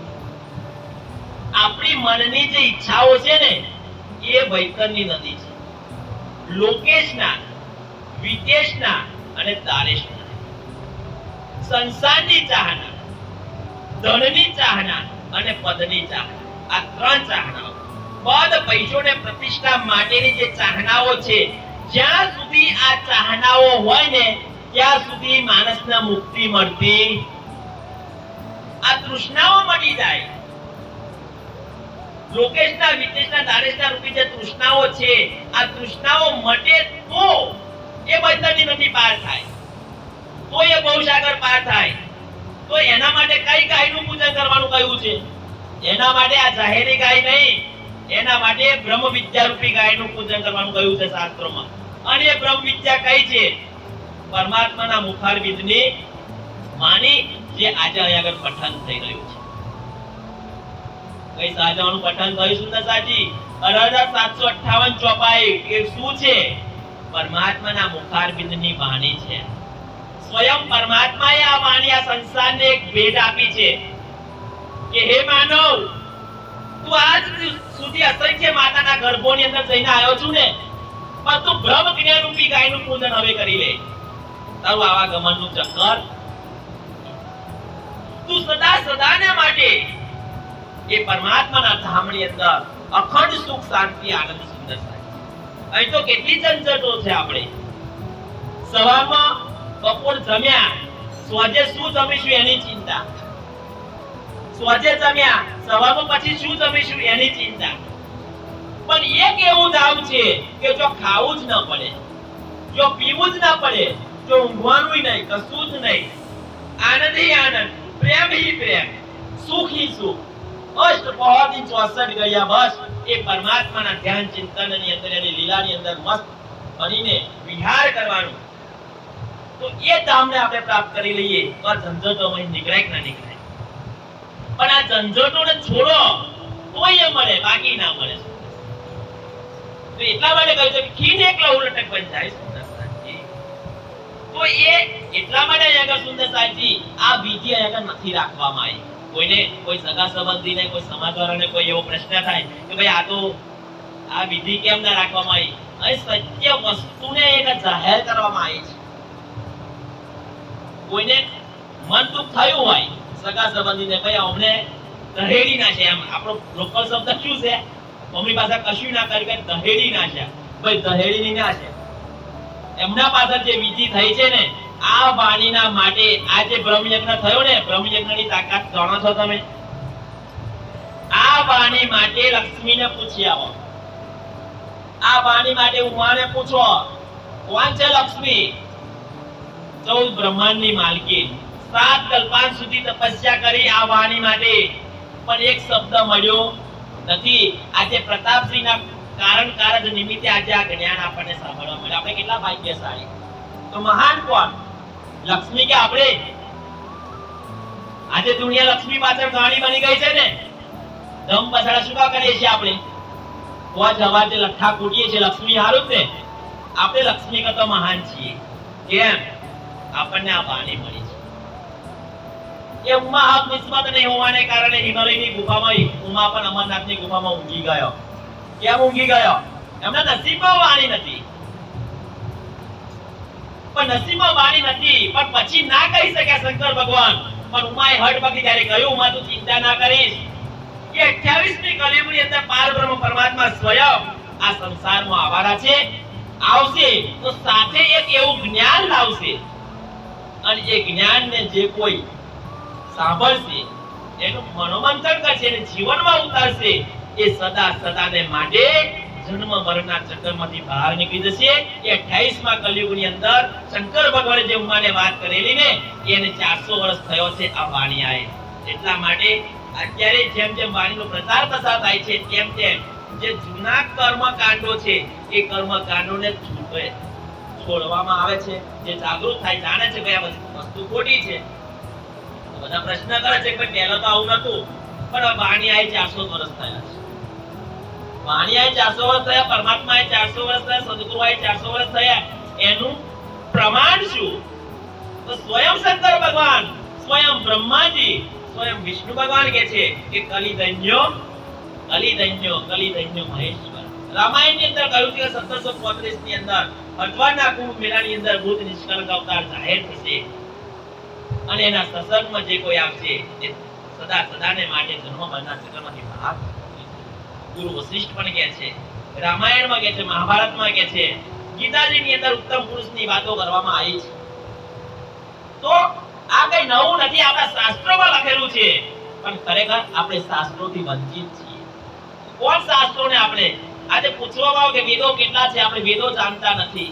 આપણી મનની જે ઈચ્છાઓ છે ને એ વૈતરણી નદી છે. લોકેશના, વિદેશના અને તારેશના, સંસારની ચાહના, ધનની ચાહના અને પદની ચાહના, આ ત્રણ ચાહનાઓ, પદ, પૈસો ને પ્રતિષ્ઠા માટેની જે ચાહનાઓ છે, જ્યાં સુધી આ ચાહનાઓ હોય ને ત્યાં સુધી માણસને મુક્તિ મળતી. આ તૃષ્ણાઓ મટી જાય. લોકેશના, વિદેશના, તારેશના રૂપી જે તૃષ્ણાઓ છે, આ તૃષ્ણાઓ મટે તો એ વૈતરણી નદી પાર થાય, તો એ ભવસાગર પાર થાય. તો એના માટે કઈ ગાયનું પૂજન કરવાનું કહ્યું છે? એના માટે આ જાહેરી ગાય નહીં, એના માટે બ્રહ્મ વિદ્યા રૂપી ગાયનું પૂજન કરવાનું કહ્યું છે શાસ્ત્રોમાં. અને એ બ્રહ્મ વિદ્યા કઈ છે? પરમાત્માના મુખારવિંદની વાણી, જે આજે અહીંયા આગળ પઠન થઈ રહ્યું છે. કઈ સાજાનું પઠન થયું સુંદર સાજી 18758 ચોપાઈ. એ શું છે? પરમાત્માના મુખારવિંદની વાણી છે. સ્વયં પરમાત્માએ આ વાણી આ સંસારને એક ભેટ આપી છે કે હે માનવ, તું આજ સુધી અસંખ્ય માતાના ગર્ભોની અંદર જઈને આવ્યો છું ને, પણ તું બ્રહ્મ જ્ઞાન રૂપી ગાયનું પૂજન હવે કરી લે. તારું આવાગમનનું ચક્કર તું સદાને માટે એ પરમાત્માના ધામની અંદર અખંડ સુખ, શાંતિ, આનંદ, સુંદરતા. અહીં તો કેટલી ઝંઝટો છે. આપણે સવારમાં બપોર જમ્યા, સોજે શું જમીશું એની ચિંતા, સોજે જમ્યા સવારમાં પછી શું જમીશું એની ચિંતા. પણ એક એવું ધામ છે કે જો ખાવું જ ન પડે, જો પીવું જ ન પડે, જો ઊંઘવાનું નહીં, કશું જ નહીં, આનંદ ही आनंद, प्रेम ही प्रेम, सुख ही सुख, અષ્ટપહર ની 64 ગયા બસ એ પરમાત્માના ધ્યાન ચિંતનની અંદર એની લીલાની અંદર મસ્ત બનીને વિહાર કરવાનું. તો એ ધામને આપણે પ્રાપ્ત કરી લઈએ તો આ ઝંઝટોમાં નીકળાય કે ના નીકળાય. પણ આ ઝંઝટોને છોડો તોય એ મળે, બાકી ના મળે. તો એટલા માટે કહ્યું છે કે ખીન એકલા ઉલટક બન જાય સુંદર સાજી. તો એ એટલા માટે અહીંયા સુંદર સાજી આ વિધિ અહીંયા નથી રાખવામાં આવી. કોઈને કોઈ સગા સંબંધીને કોઈ સમાજવાળાને કોઈ એવો પ્રશ્ન થાય કે ભાઈ આ તો આ વિધિ કેમ ના રાખવામાં આવી, અહીં સત્ય વસ્તુને એક જાહેર કરવામાં આવી છે. કોઈને મન દુઃખ થયું હોય સગા સંબંધીને, ભાઈ અમને દહેડી ના છે, એમ આપણો લોકલ શબ્દ શું છે, મમ્મી પાસે કશું ના કરી કે દહેડી ના છે, ભાઈ દહેડી ની ના છે. એમના પાસે જે વિધિ થઈ છે ને આ વાણીના માટે, આ જે બ્રહ્મયજ્ઞ થયો ને, બ્રહ્મયજ્ઞની તાકાત જાણો છો તમે? આ વાણી માટે લક્ષ્મીને પૂછી આવો, આ વાણી માટે ઉમાને પૂછો કોણ છે લક્ષ્મી? 14 બ્રહ્માંડની માલકી, 7 કલ્પાંત સુધી તપસ્યા કરી આ વાણી માટે, પણ એક શબ્દ મળ્યો નથી. આજે પ્રતાપસિંહના કારણ કારજ નિમિત્તે આજે આ જ્ઞાન આપણને સાંભળવા મળે. આપણે કેટલા ભાગ્યશાળી. તો મહાન કોણ? લક્ષ્મી કે આપણે? આજે દુનિયા લક્ષ્મી પાછળ કહાણી બની ગઈ છે ને. ધમ પછાડા શું કરીએ છીએ આપણે? કોઈ જવાજે લઠ્ઠા કૂટીએ છીએ લક્ષ્મી હારું જ ને. આપણે લક્ષ્મી કરતા મહાન છીએ. કેમ? આપણને આ વાણી મળી છે. એ ઉમા હક નિસ્બત નહીં હોવાને કારણે હિમાલયની ગુફામાં ઉમા પણ અમરનાથની ગુફામાં ઊંઘી ગયો. કેમ ઊંઘી ગયો? એમના નસીબમાં વાણી નથી. પણ નસીબમાં વાણી નથી, પણ પછી ના કહી શક્યા શંકર ભગવાન. પણ ઉમાએ હઠ પકડી ત્યારે કહ્યું, ઉમા તું ચિંતા ના કરીશ, કે 28મી કલયુગની અંદર પારબ્રહ્મ પરમાત્મા સ્વયં આ સંસારમાં આવવાના છે, આવશે તો સાથે એક એવું જ્ઞાન લાવશે, અને એ જ્ઞાનને જે કોઈ સાંભળશે એનું મનોમંથન કરશે અને જીવનમાં ઉતારશે, એ સદા સદાને માટે જન્મ મરણના ચક્કરમાંથી બહાર નીકળી જશે. એ 28મા કલયુગની અંદર શંકર ભગવાને જે ઉમાને વાત કરેલી ને એને 400 વર્ષ થયો છે આ વાણી આએ. એટલા માટે અત્યારે જેમ જેમ વાણીનો પ્રચાર પ્રસાર થાય છે તેમ તેમ જે જૂના કર્મકાંડો છે એ કર્મકાંડોને છોડવામાં આવે છે. જે જાગૃત થાય, જાણે છે કે આ વસ્તુ ખોટી છે, બધા પ્રશ્ન કરે છે કે પહેલા તો આવું નતું, પણ વાણી આએ 400 વર્ષ થયા છે. વાણી આએ 400 વર્ષ થયા, પરમાત્મા આએ 400 વર્ષ થયા, સદગુરુ આએ 400 વર્ષ થયા. એનું પ્રમાણ શું? તો સ્વયં શંકર ભગવાન, સ્વયં બ્રહ્માજી, સ્વયં વિષ્ણુ ભગવાન કહે છે કે કલિધન્યો મહેશ્વર. રામાયણની અંદર કહ્યું છે કે 1735 ની અંદર અઠવાના કુંભ મેળાની અંદર બુદ્ધ નિષ્કલંક અવતાર જાહેર થશે, અને એના સત્સંગમાં જે કોઈ આવશે તે સદા સદાને માટે જન્મ મરણના ચક્રમાંથી બહાર. ગુરુ વશિષ્ઠ પણ કહે છે, રામાયણમાં કહે છે, મહાભારતમાં કહે છે, ગીતાજીની અંદર ઉત્તમ પુરુષની વાતો કરવામાં આવી છે. તો આ કઈ નવું નથી, આપણા શાસ્ત્રોમાં લખેલું છે, પણ ખરેખર આપણે શાસ્ત્રોથી વંચિત છીએ. કોણ શાસ્ત્રોને આપણે આજે પૂછવામાં આવે કે વેદો કેટલા છે, આપણે વેદો જાણતા નથી.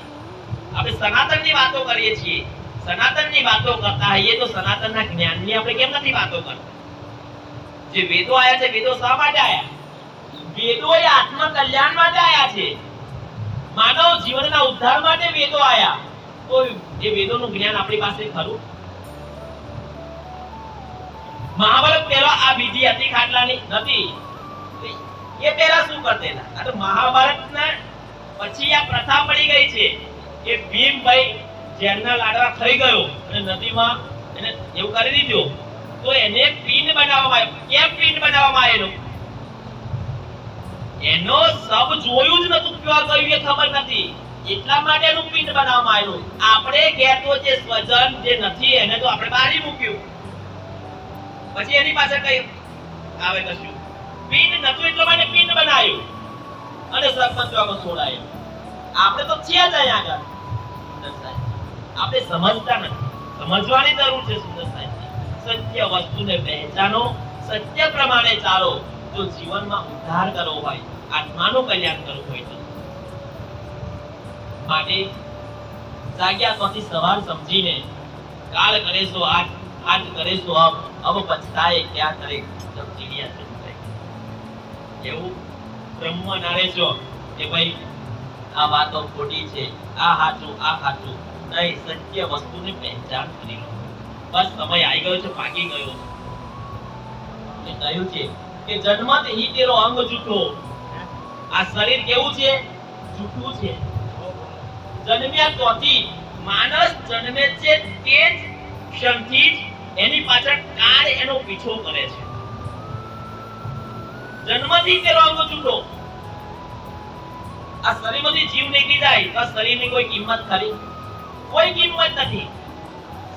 આપણે સનાતનની વાતો કરીએ છીએ. સનાતનની વાતો કરતા હોઈએ તો સનાતનના જ્ઞાનની આપણે કેમ નથી વાતો કરતા? જે વેદો આયા છે, વેદો શા માટે આયા? વેદો એ આત્મ કલ્યાણ માટે આયા છે, માનવ જીવનના ઉદ્ધાર માટે વેદો આયા. તો એ વેદોનું જ્ઞાન આપણી પાસે ખરું? મહાભારત પહેલા આ વિધિ હતી ખાટલાની નથી. એ પહેલા શું કરતેલા? આ તો મહાભારતના પછી આ પ્રથા પડી ગઈ છે કે ભીમભાઈ જેલના લાડવા ખાઈ ગયો અને નદીમાં એને એવું કરી દીધું, તો એને પિંડ બનાવવામાં આવ્યો. કેમ પિંડ બનાવવામાં આવેલો? એનો સબ જોયું જ નતું, ક્યાં ગયું એ ખબર નથી, એટલા માટે એનું પિંડ બનાવવામાં આવેલું. આપણે કહેતો જે સ્વજન જે નથી એને તો આપણે બારી મૂક્યું, પછી એની પાસે કઈ આવે કશું પિંડ નતું, એટલા માટે પિંડ બનાવ્યું અને સરપંચોમાં છોડાયો. આપણે તો છે જ અહીંયા આગળ. આપણે સમજતા નથી, સમજવાની જરૂર છે. સુંદર સાહેબ, સત્ય વસ્તુને પહેચાનો, સત્ય પ્રમાણે ચાલો. જો જીવનમાં ઉદ્ધાર કરવો હોય, આત્માનું કલ્યાણ કરવું હોય તો માટે જાગ્યા તોથી સવાર સમજીને કાલ કરે સો આજ, આજ કરે સો અબ પછતાએ ક્યાં કરે જબ ચીડિયા ચુપ ગઈ. એવું બ્રહ્મ નારે છો કે ભાઈ આ વાતો ખોટી છે, આ સાચું, આ સાચું. નહીં, સત્ય વસ્તુની પહેચાન કરી લો. બસ સમય આવી ગયો છે, પાકી ગયો છે. એ કહ્યું છે કે જન્મથી હી તેરો અંગ જૂઠો. આ શરીર કેવું છે? જૂઠું છે. જન્મ્યા ત્યાંથી માણસ જન્મે છે તે જ ક્ષણથી જ એની પાછળ કાળ એનો પીછો કરે છે. જન્મથી તેરો અંગ જૂઠો. આ શરીરમાંથી જીવ નીકળી જાય તો શરીરની કોઈ કિંમત ખરી? કોઈ કિંમત નથી.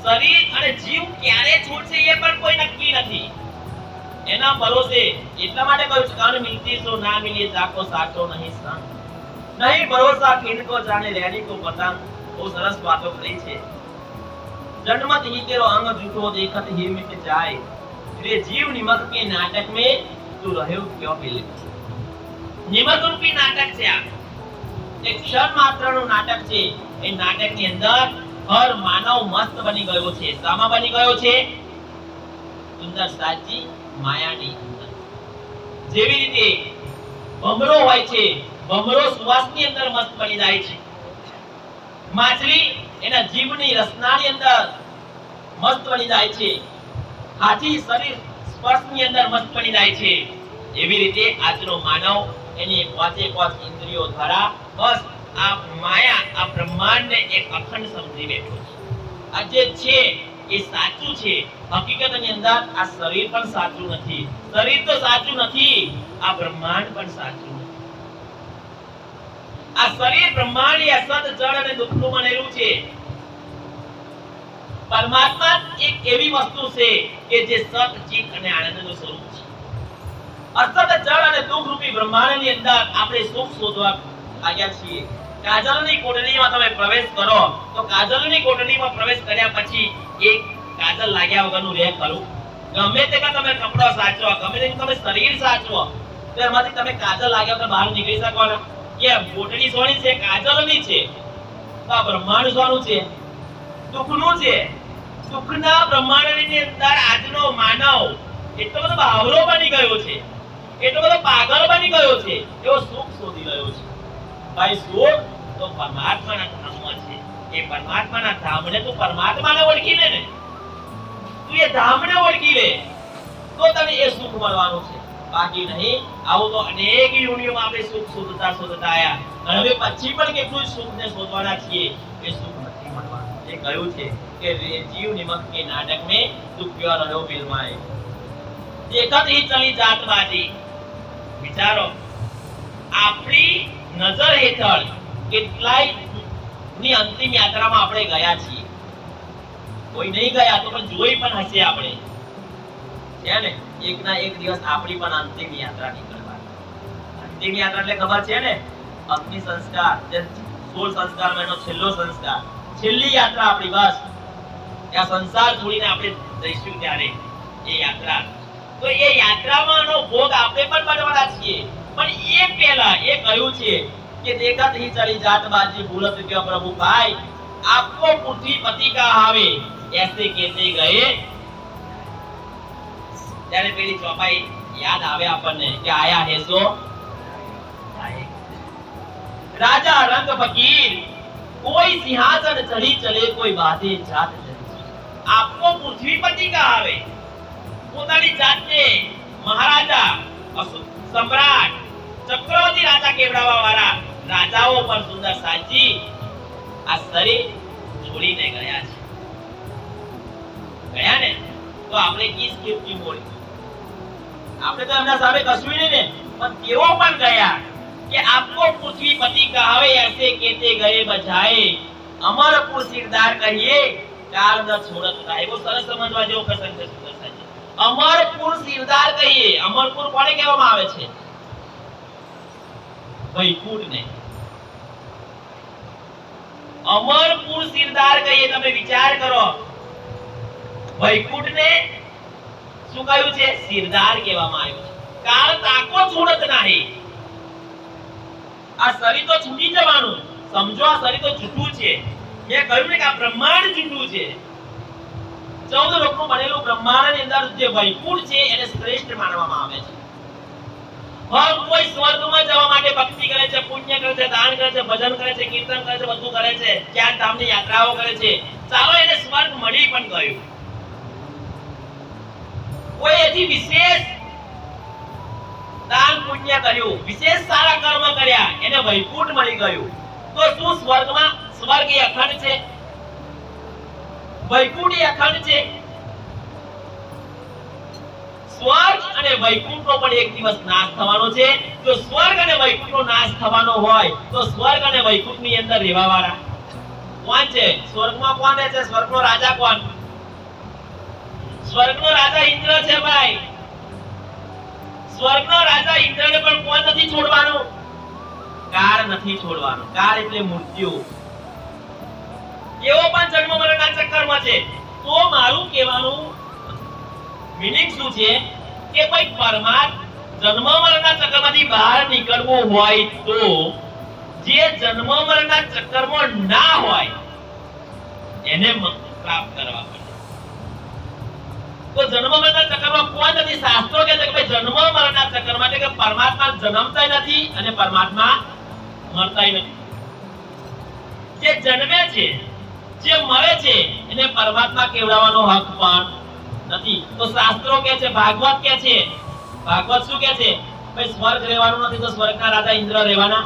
શરીર અને જીવ ક્યારે છૂટશે એ પણ કોઈ નક્કી નથી. એના ભરોસે એટલા માટે કહ્યું છે કાન મિલતી સો ના મિલે જાકો સાચો નહીં સંગ. નહીં ભરોસા કિनको જાણે રેડી કો પતંગ. બહુ સરસ વાતો કરી છે. जन्मत ही तेरो अंग झूठो देखत ही मिट जाए. रे जीव निमक के नाटक में तू रह्यो क्यों मिल. निमक रूपी नाटक છે આ. એક ક્ષણ માત્રનું નાટક છે. એ નાટકની અંદર હર માનવ મસ્ત બની ગયો છે. સામા બની ગયો છે? સુંદર સાચી માયાની અંદર. જેવી રીતે ભમરો હોય છે, ભમરો સુવાસની અંદર મસ્ત બની જાય છે. માછલી એના જીભની રસનાની અંદર મસ્ત બની જાય છે. હાથી શરીર સ્પર્શની અંદર મસ્ત બની જાય છે. એવી રીતે આજનો માનવ એની પાંચે પાંચ ઇન્દ્રિયો દ્વારા બસ આ માયા, આ બ્રહ્માંડને એક અખંડ સમજી બેઠો છે. આ જે છે એ સાચું છે. હકીકતની અંદર આ શરીર પણ સાચું નથી. શરીર તો સાચું નથી, આ બ્રહ્માંડ પણ સાચું નથી. આ શરીર બ્રહ્માંડ એ અસત જળ અને દુઃખનું બનેલું છે. પરમાત્મા એક એવી વસ્તુ છે કે જે સત ચિત અને આનંદનું સ્વરૂપ છે. અસત જળ અને દુઃખ રૂપી બ્રહ્માંડની અંદર આપણે સુખ શોધવા આવ્યા છીએ. કાજલની કોટડીમાં તમે પ્રવેશ કરો તો કાજલની કોટડીમાં પ્રવેશ કર્યા પછી એક કાજલ લાગ્યા વગરનું રહે ખરું? ગમે તે તમે કપડો સાચવો, ગમે તે તમે શરીર સાચવો, તો એમાંથી તમે કાજલ લાગ્યા વગર બહાર નીકળી શકવાના? કે કોટડી સોની છે? કાજલની છે. તો આ બ્રહ્માંડ સોનું છે? દુઃખનું છે. દુઃખના બ્રહ્માંડની અંદર આજનો માનવ એટલો બધો બાવરો બની ગયો છે, એટલો બધો પાગલ બની ગયો છે, એવો સુખ શોધી રહ્યો છે. ભાઈ સુખ તો પરમાત્માના ધામમાં છે. એ પરમાત્માના ધામને તું પરમાત્માને ઓળખી લે ને, તું એ ધામને ઓળખી લે તો તને એ સુખ મળવાનું છે. બાકી નહીં આવું તો અનેક યોનિઓમાં આપણે સુખ શોધતા શોધતા આયા અને હવે પછી પણ કેટલું સુખને શોધવાના છીએ, એ સુખ નથી મળવાનું. એ કહ્યું છે કે જીવ નિમક કે નાટક में तू क्यों रहो बिलमाए. देखत ही चली जात बाजी. વિચારો, આપણી નજર હેઠળ કેટલાય ની અંતિમ યાત્રામાં આપણે ગયા છીએ. કોઈ નહીં ગયા તો પણ જોઈ પણ હશે આપણે, છે ને? એક ના એક દિવસ આપણી પણ અંતિમ યાત્રા નીકળવાની. અંતિમ યાત્રા એટલે ખબર છે ને? અગ્નિ સંસ્કાર, જે 16 સંસ્કારમાં એનો છેલ્લો સંસ્કાર, છેલ્લી યાત્રા આપણી. બસ આ સંસાર છોડીને આપણે જઈશું ત્યારે એ યાત્રા. તો એ યાત્રામાંનો ભોગ આપણે પણ બનવાના છીએ. પણ એ પહેલા એ કહ્યું છે કે દેખત ही चली जात बाजी भूलत क्यों प्रभु भाई. आपको पृथ्वी पति का हावे ऐसे कहते गए. ત્યારે પેલી ચોપાઈ યાદ આવે આપણને કે આયા હે સો રાજા રંગ ફકીર, કોઈ સિંહાસન ચढ़ी चले कोई बातें जात जरी. आपको पृथ्वीपति का આવે, પોતાની જાતને મહારાજા, સમ્રાટ, ચક્રવર્તી રાજા કેવડાવવા વાળા રાજાઓ પણ સુંદર સાચી આ શરીર છોડીને ગયા છે. ગયા ને તો આપણે કિસ કીર્તિ મોડી. આપણે તો એમના સામે કશું નહીં ને, પણ તેઓ પણ ગયા કે આપકો પૃથ્વીપતિ કહાવે ऐसे कहते गए બજાए. અમરપુર સિરદાર કહીએ કાલ ન છોડત થાય. એવો સરસ સમજવા જેવો પ્રસંગ છે. સુંદર સાચી અમરપુર સિરદાર કહીએ. અમરપુર કોને કહેવામાં આવે છે? વૈકુંઠને. અમરપુર સિરદાર કહીએ. તમે વિચાર કરો, વૈકુંઠને શું કહ્યું છે? સિરદાર કહેવામાં આવ્યું છે. કાળ તાકો છોડત નહીં. આ શરીર તો છૂટી જવાનું. સમજો, આ શરીર તો જૂઠું છે. મેં કહ્યું ને કે આ બ્રહ્માંડ જૂઠું છે. 14 લોકનું બનેલું બ્રહ્માંડની અંદર જે વૈકુંઠ છે એને શ્રેષ્ઠ માનવામાં આવે છે. હર કોઈ સ્વર્ગમાં જવા માટે ભક્તિ કરે છે, પુણ્ય કરે છે, દાન કરે છે, ભજન કરે છે, કીર્તન કરે છે, બધું કરે છે, ચાર ધામની યાત્રાઓ કરે છે, ચાલો એને સ્વર્ગ મળી પણ ગયું. કોઈ એથી વિશેષ દાન પુણ્ય કર્યું, વિશેષ સારા કર્મ કર્યા, એને વૈકુંઠ મળી ગયું. તો શું સ્વર્ગમાં સ્વર્ગ એ અખંડ છે? વૈકુંઠ એ અખંડ છે? સ્વર્ગ અને વૈકુંઠનો પણ એક દિવસ નાશ થવાનો છે. જો સ્વર્ગ અને વૈકુંઠનો નાશ થવાનો હોય તો સ્વર્ગ અને વૈકુંઠની અંદર રહેવાવાળા કોણ છે? સ્વર્ગમાં કોણ રહે છે? સ્વર્ગનો રાજા કોણ? સ્વર્ગનો રાજા ઇન્દ્ર છે ભાઈ. સ્વર્ગનો રાજા ઇન્દ્રને પણ કોણ નથી છોડવાનું? કાળ નથી છોડવાનો. કાળ એટલે મૃત્યુ. એવો પણ જન્મ મરણના ચક્કરમાં છે. તો મારું કહેવાનું મીનિંગ શું છે કે ભાઈ જન્મ મરણના ચક્કરમાંથી બહાર નીકળવું હોય તો જે જન્મ મરણના ચક્કરમાં ના હોય એને પ્રાપ્ત કરવા પડે. તો જન્મ મરણના ચક્કરમાં કોણ નથી? શાસ્ત્રો કહે છે કે ભાઈ જન્મ મરણના ચક્કરમાં એટલે કે પરમાત્મા જન્મતા નથી અને પરમાત્મા મરતા નથી. જે જન્મે છે, જે મરે છે એને પરમાત્મા કેવડાવવાનો હક પણ નથી. તો શાસ્ત્રો કહે છે, ભાગવત કહે છે, ભાગવત શું કહે છે? ભાઈ સ્વર્ગ રહેવાનું નથી તો સ્વર્ગના રાજા ઇન્દ્ર રહેવાના.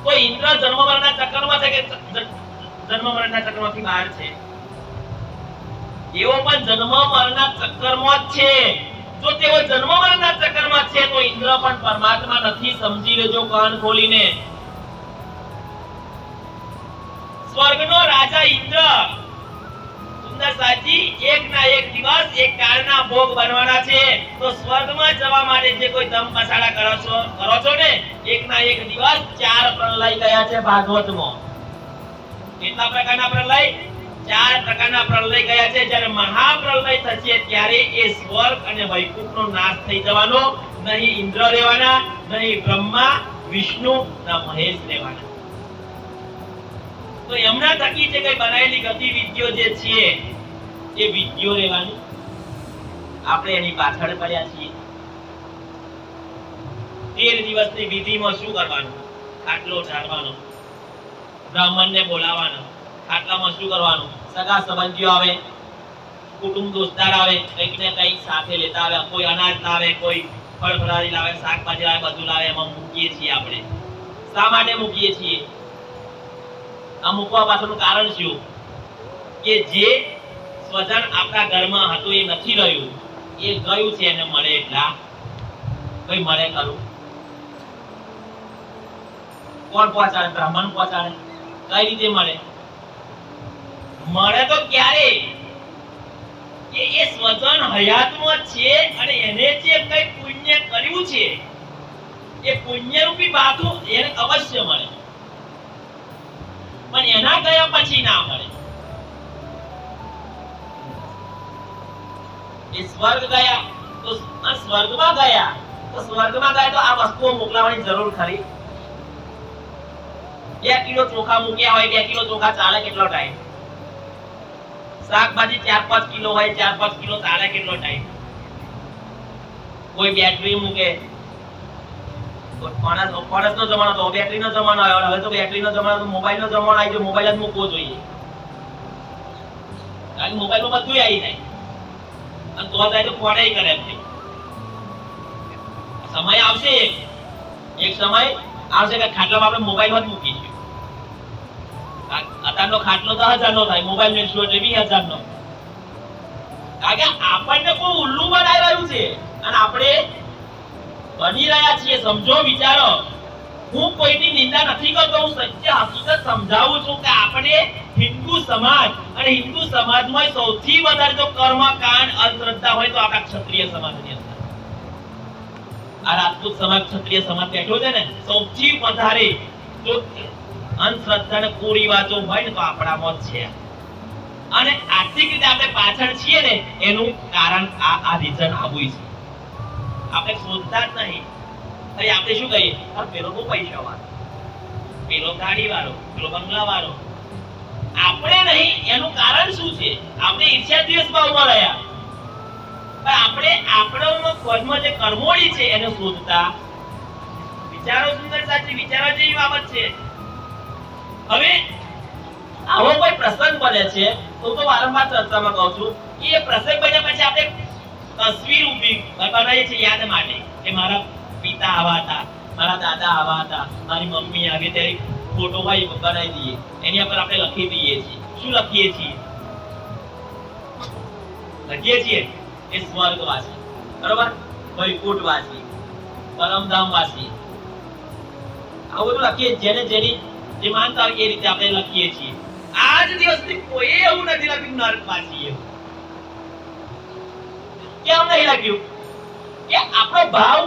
તો ઇન્દ્ર જન્મ મરણના ચક્કરમાં છે કે જન્મ મરણના ચક્કરમાંથી બહાર છે? એવો પણ જન્મ મરણના ચક્કરમાં જ છે. જો તેઓ જન્મ મરણના ચક્કરમાં છે તો ઇન્દ્ર પણ પરમાત્મા નથી. સમજી લેજો કાન ખોલીને. સ્વર્ગનો રાજા ઇન્દ્ર સુંદર સાજી એક ના એક દિવસ એક કાળના ભોગ બનવાના છે. તો સ્વર્ગમાં જવા માટે જે કોઈ દમ પછાડા કરો છો ને, એક ના એક દિવસ 4 પ્રલય ગયા છે ભાગવતમાં. કેટલા પ્રકારના પ્રલય? 4 પ્રકારના પ્રલય ગયા છે. જ્યારે મહાપ્રલય થશે ત્યારે એ સ્વર્ગ અને વૈકુંઠનો નાશ થઈ જવાનો. નહીં ઇન્દ્ર રહેવાના, નહીં બ્રહ્મા, વિષ્ણુ ના મહેશ રહેવાના. તો એમના થકી જે કઈ બનાવેલી ગતિવિધિઓ જે છે એ વિધિઓ રહેવાની. આપણે એની પાછળ પડ્યા છીએ. 13 દિવસની વિધિમાં શું કરવાનું? ખાટલો ઢાળવાનો, બ્રાહ્મણને બોલાવવાનો. ખાટલામાં શું કરવાનું? સગા સંબંધીઓ આવે, કુટુંબ દોસ્તાર આવે, કંઈક ને કંઈક સાથે લેતા આવે. કોઈ અનાજ લાવે, કોઈ ફળફળાદી લાવે, શાકભાજી લાવે, બધું લાવે. એમાં મૂકીએ છીએ આપણે. શા માટે મૂકીએ છીએ? આ મૂકવા પાછળનું કારણ શું? કે જે સ્વજન આપણા ઘરમાં હતું એ નથી રહ્યું, એ ગયું છે, એને મળે એટલા કઈ મળે કરું. કોણ પહોંચાડે? બ્રાહ્મણ પહોંચાડે. કઈ રીતે મળે? મળે તો ક્યારે? એ સ્વજન હયાતમાં છે અને એને જે કઈ પુણ્ય કર્યું છે એ પુણ્ય રૂપી બાધું એને અવશ્ય મળે. પણ એના ગયા પછી ના મળે. એ સ્વર્ગ ગયા તો સ્વર્ગમાં ગયા તો આ વસ્તુઓ મોકલાવવાની જરૂર ખરી? 2 કિલો ચોખા મૂક્યા હોય, 2 કિલો ચોખા ચાલે કેટલો ટાઈમ? શાકભાજી 4-5 કિલો હોય, 4-5 કિલો ચાલે કેટલો ટાઈમ? કોઈ બેટરી મૂકે, ફણસનો જમાનો તો બેટરીનો જમાનો આવ્યો. હવે તો બેટરીનો જમાનો, મોબાઈલનો જમાનો આવી ગયો. મોબાઈલ જ મૂકવો જોઈએ. કારણ કે મોબાઈલમાં બધું આવી જાય અને તો જાય તો ફોડે કરે. સમય આવશે, એક સમય આવશે કે ખાટલામાં આપણે મોબાઈલમાં જ મૂકીશું. અત્યારનો ખાટલો 10,000 નો થાય, મોબાઈલ મેળશું એટલે 20,000 નો. કારણ કે આપણને કોઈ ઉલ્લુ બનાવી રહ્યું છે અને આપણે બની રહ્યા છીએ. સમજો, વિચારો. હું કોઈની નિંદા નથી કરતો, હું સત્ય હકીકત સમજાવું છું કે આપણે હિન્દુ સમાજ અને હિન્દુ સમાજમાં સૌથી વધારે જો કર્મકાંડ અંધશ્રદ્ધા હોય તો આપણા ક્ષત્રિય સમાજની અંદર. આ રાજપૂત સમાજ, ક્ષત્રિય સમાજ બેઠો છે ને, સૌથી વધારે જો અંધશ્રદ્ધા અને કુરિવાજો હોય ને તો આપણામાં જ છે. અને આર્થિક રીતે આપણે પાછળ છીએ ને એનું કારણ આ રીઝન આવું છે. આપણે શોધતા જ નહીં. પછી આપણે શું કહીએ? પેલો બહુ પૈસા વાળો, પેલો ગાડી વાળો, પેલો બંગલા વાળો. આપણે નહીં. એનું કારણ શું છે? આપણે ઈર્ષ્યા દ્વેષ ભાવમાં રહ્યા. પણ આપણે આપણો કર્મ જે કર્મોળી છે એને શોધતા વિચારો સુંદર સાચી વિચારવા જેવી બાબત છે. હવે આવો કોઈ પ્રસંગ બને છે તો વારંવાર ચર્ચામાં કહું છું કે એ પ્રસંગ બન્યા પછી આપણે તસવીર ઊભી બનાવીએ છીએ યાદ માટે કે મારા પિતા આવા હતા, મારા દાદા આવા હતા, મારી મમ્મી આવી, ત્યારે ફોટો ભાઈ બનાવી દઈએ, એની ઉપર આપણે લખી દઈએ છીએ. શું લખીએ છીએ? લખીએ છીએ એ સ્વર્ગવાસી, બરોબર, વૈકુંઠવાસી, પરમધામવાસી, આવું બધું લખીએ. જેને જેની જે માનતા હોય એ રીતે આપણે લખીએ છીએ. આજ દિવસ સુધી કોઈ એવું નથી લખ્યું નરકવાસી. એવું કેમ નહીં લખ્યું? કે આપણો ભાવ,